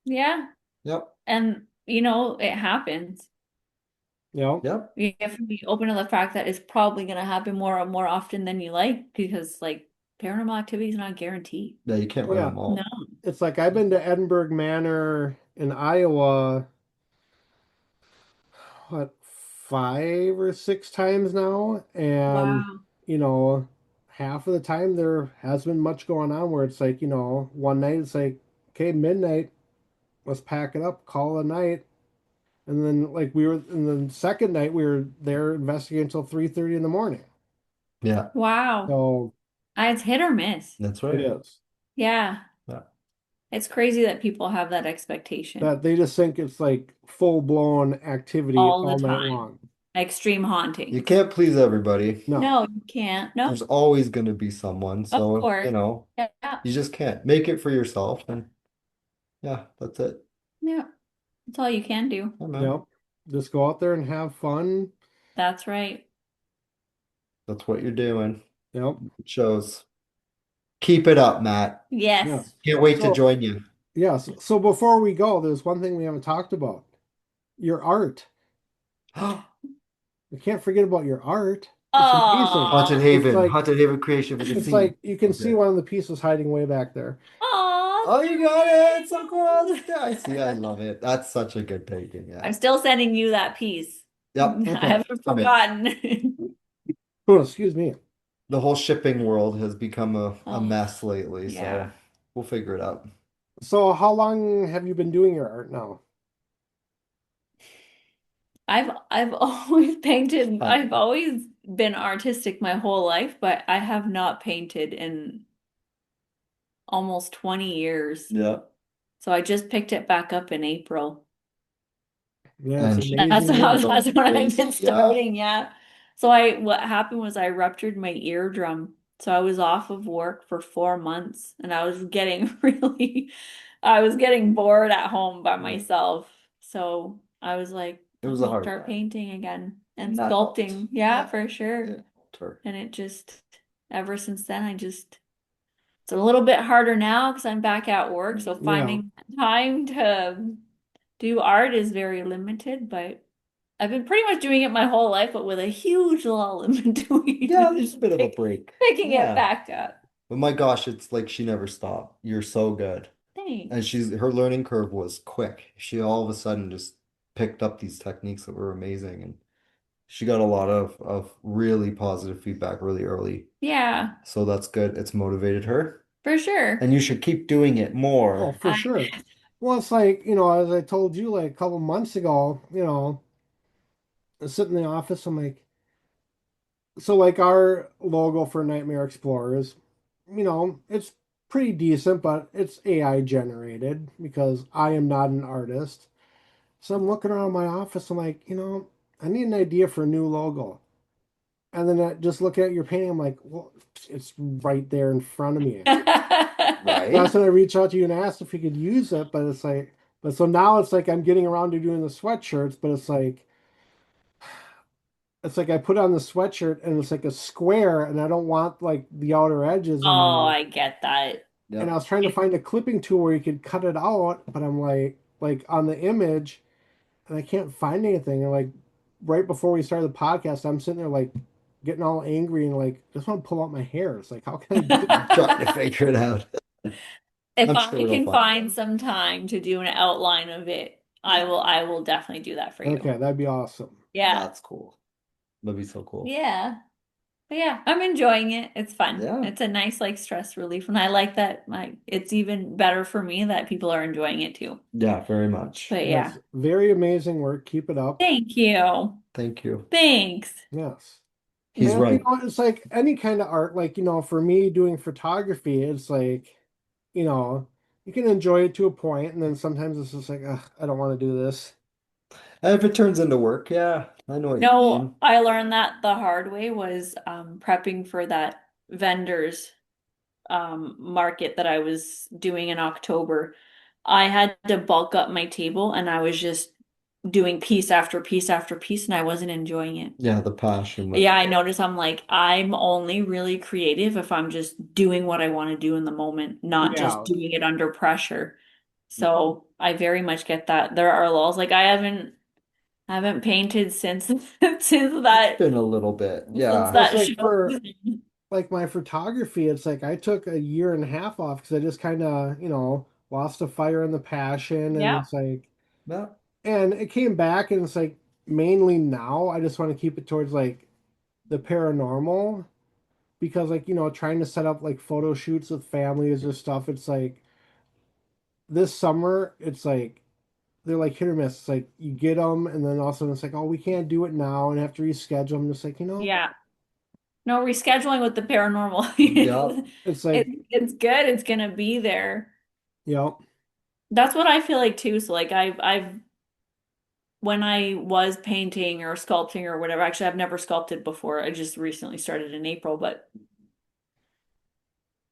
Yeah. Yep. And it happens. You know, Yep. You have to be open to the fact that it's probably gonna happen more often than you like because like paranormal activity is not guaranteed. Yeah, you can't oh run yeah, them No. all. it's like I've been to Edinburgh Manor in Iowa, what, 5 or 6 times now, and Wow. you know, half of the time there has been much going on where it's like, one night it's like, okay, midnight, let's pack it up, call it a night. And then like and the second night we were there investigating until 3:30 in the morning. Yeah, Wow. So It's hit or miss. that's it right. is. Yeah. Yeah. It's crazy that people have that expectation That they just think it's like full blown activity all the all night time. long. Extreme You hauntings. can't please everybody. No. No, you can't. No, There's always going to be someone, of so, course. Yeah. you just can't make it for yourself. And yeah, that's it. Yeah. That's all you can do. Yeah, man. Yep. Just go out there and have fun. That's right. That's what you're doing. Yep. It shows. Keep it up, Matt. Yes. Yes. Can't wait to So join you. yes. So before we go, there's one thing we haven't talked about. Your art. We can't forget about your art. It's amazing. Haunted Aw. It's Haven. like Haunted Haven creation with a it's C. like you can see Okay. one of the pieces hiding way back there. Aw. Oh, you got it. It's so cool. Yeah, I see. I love it. That's such a good painting. Yeah. I'm still sending you that piece. Yep. I Okay. haven't I'm in. forgotten. Oh, excuse me. The whole shipping world has become a Oh, mess lately, so yeah. we'll figure it out. So how long have you been doing your art now? I've always painted. Huh. I've always been artistic my whole life, but I have not painted in almost 20 years. Yeah. So I just picked it back up in April. Yeah, it's And That's amazing how work. so that's when I've been crazy. Yeah. starting, yeah. So I what happened was I ruptured my eardrum. So I was off of work for 4 months and I was getting really I was getting bored at home by Yeah. myself. So I was like, It I'm was a gonna hard start time. painting again and And that helped. sculpting. Yeah, Yeah. for sure. Yeah. Sure. And it just ever since then I just it's a little bit harder now because I'm back at work. So Yeah. finding time to do art is very limited, but I've been pretty much doing it my whole life, but with a huge lull in Yeah, between, there's a just bit of a break. picking it Yeah. back up. But my gosh, it's like she never stopped. You're so good. And Thanks. her learning curve was quick. She all of a sudden just picked up these techniques that were amazing, and she got a lot of really positive feedback really early. Yeah, So that's good. It's motivated her. for sure. And you should keep doing it Oh, more. for sure. Well, it's like, as I told you like a couple months ago, I sit in the office, I'm like, so like our logo for Nightmare.Explorers, it's pretty decent, but it's AI generated because I am not an artist. So I'm looking around my office, I'm like, I need an idea for a new logo. And then just looking at your painting, I'm like, well, it's right there in front of me. That's Right? when I reached out to you and asked if you could use it, but it's like, but so now it's like I'm getting around to doing the sweatshirts, but it's like I put on the sweatshirt and it's like a square, and I don't want like the outer edges in Oh, there. I get that. And I Yep. was trying to find a clipping tool where you could cut it out, but I'm like on the image, and I can't find anything. And like right before we started the podcast, I'm sitting there like getting all angry and like just want to pull out my hair. It's like, how can I do Trying to figure it out. If I'm sure I it'll can find. find some time to do an outline of it, I will definitely do that for it? you. Okay, that'd be awesome. Yeah. That's cool. That'd be so cool. Yeah. But yeah, I'm enjoying it. It's fun. Yeah. It's a nice like stress relief and I like that it's even better for me that people are enjoying it too. Yeah, very much. But yeah. Yes, very amazing work. Keep it up. Thank you. Thank you. Thanks. Yes. He's And right. it's like any kind of art, like, for me doing photography, it's like, you know, you can enjoy it to a point, and then sometimes it's just like, ugh, I don't want to do this. And if it turns into work, yeah, I know what you No, mean. I learned that the hard way was prepping for that vendors market that I was doing in October. I had to bulk up my table and I was just doing piece after piece after piece and I wasn't enjoying it. Yeah, the passion with Yeah, I notice I'm like, I'm only really creative if I'm just doing what I want to do in the moment, not just Yeah. doing it under pressure. So I very much get that. There are lulls. Like I haven't painted since since it's that been a little bit. since Yeah. Well, it's that like show. for like my photography, it's like I took a year and a half off because I just kind of, lost the fire and the passion, and Yeah. it's like, Yeah. and it came back, and it's like mainly now I just want to keep it towards like the paranormal because like trying to set up like photo shoots with families or stuff, it's like this summer it's like they're like hit or miss. It's like you get them and then all of a sudden it's like, oh, we can't do it now and have to reschedule them. Just like, Yeah. No rescheduling with the paranormal. Yeah. it's It, like, it's good. It's gonna be there. you know That's what I feel like too. So like I've when I was painting or sculpting or whatever, actually I've never sculpted before. I just recently started in April, but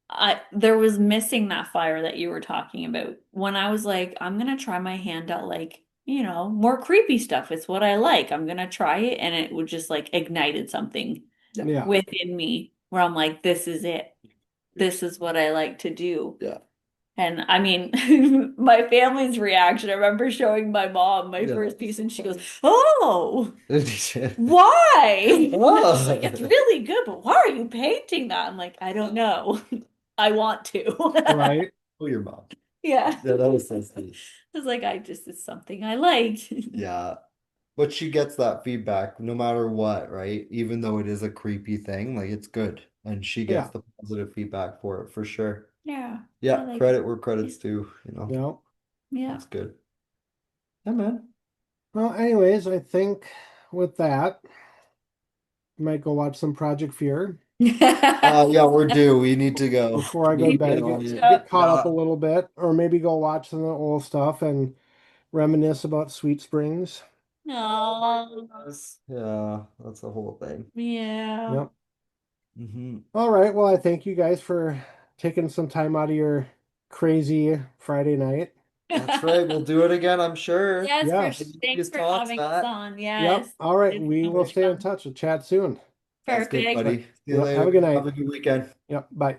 I there was missing that fire that you were talking about. When I was like, I'm gonna try my hand at like, more creepy stuff. It's what I like. I'm gonna try it, and it would just like ignited something Yeah. yeah. within me where I'm like, this is it. This is what I like to do. Yeah. And I mean, my family's reaction, I remember showing my mom my Yeah. first piece, and she goes, "Oh, Oh. why?" She's like, "It's really good, but why are you painting that?" I'm like, "I don't know. I want to." Right. Oh, your mom. Yeah. Yeah, that was so sweet. I was like, it's something I like. Yeah. But she gets that feedback no matter what, right? Even though it is a creepy thing, like it's good. And she gets Yeah. the positive feedback for it for sure. Yeah, I Yeah, like credit where it. credit's due, Yeah. That's good. Yeah, man. Well, anyways, I think with that, might go watch some Project Fear Yeah, we're due. We need to go. before I go to Need to bed, go. get caught up a Yeah. little bit, or maybe go watch some of the old stuff and reminisce about Sweet Springs. Oh, Yeah, that's the whole thing. yeah. Yep. Hmm. All right. Well, I thank you guys for taking some time out of your crazy Friday night. That's right. We'll do it again, I'm sure. Yes, for Yeah. thanks These for talks, having us Matt. on. Yep. Yes, All right. it's We so will much stay in fun. touch. We'll chat soon. Sounds good, Perfect. All right. buddy. See you Yep. Have a later. good Have night. a good weekend. Yep. Bye.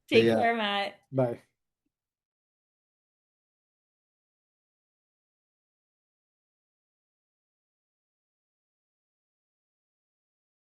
See Take ya. care, Matt. Bye.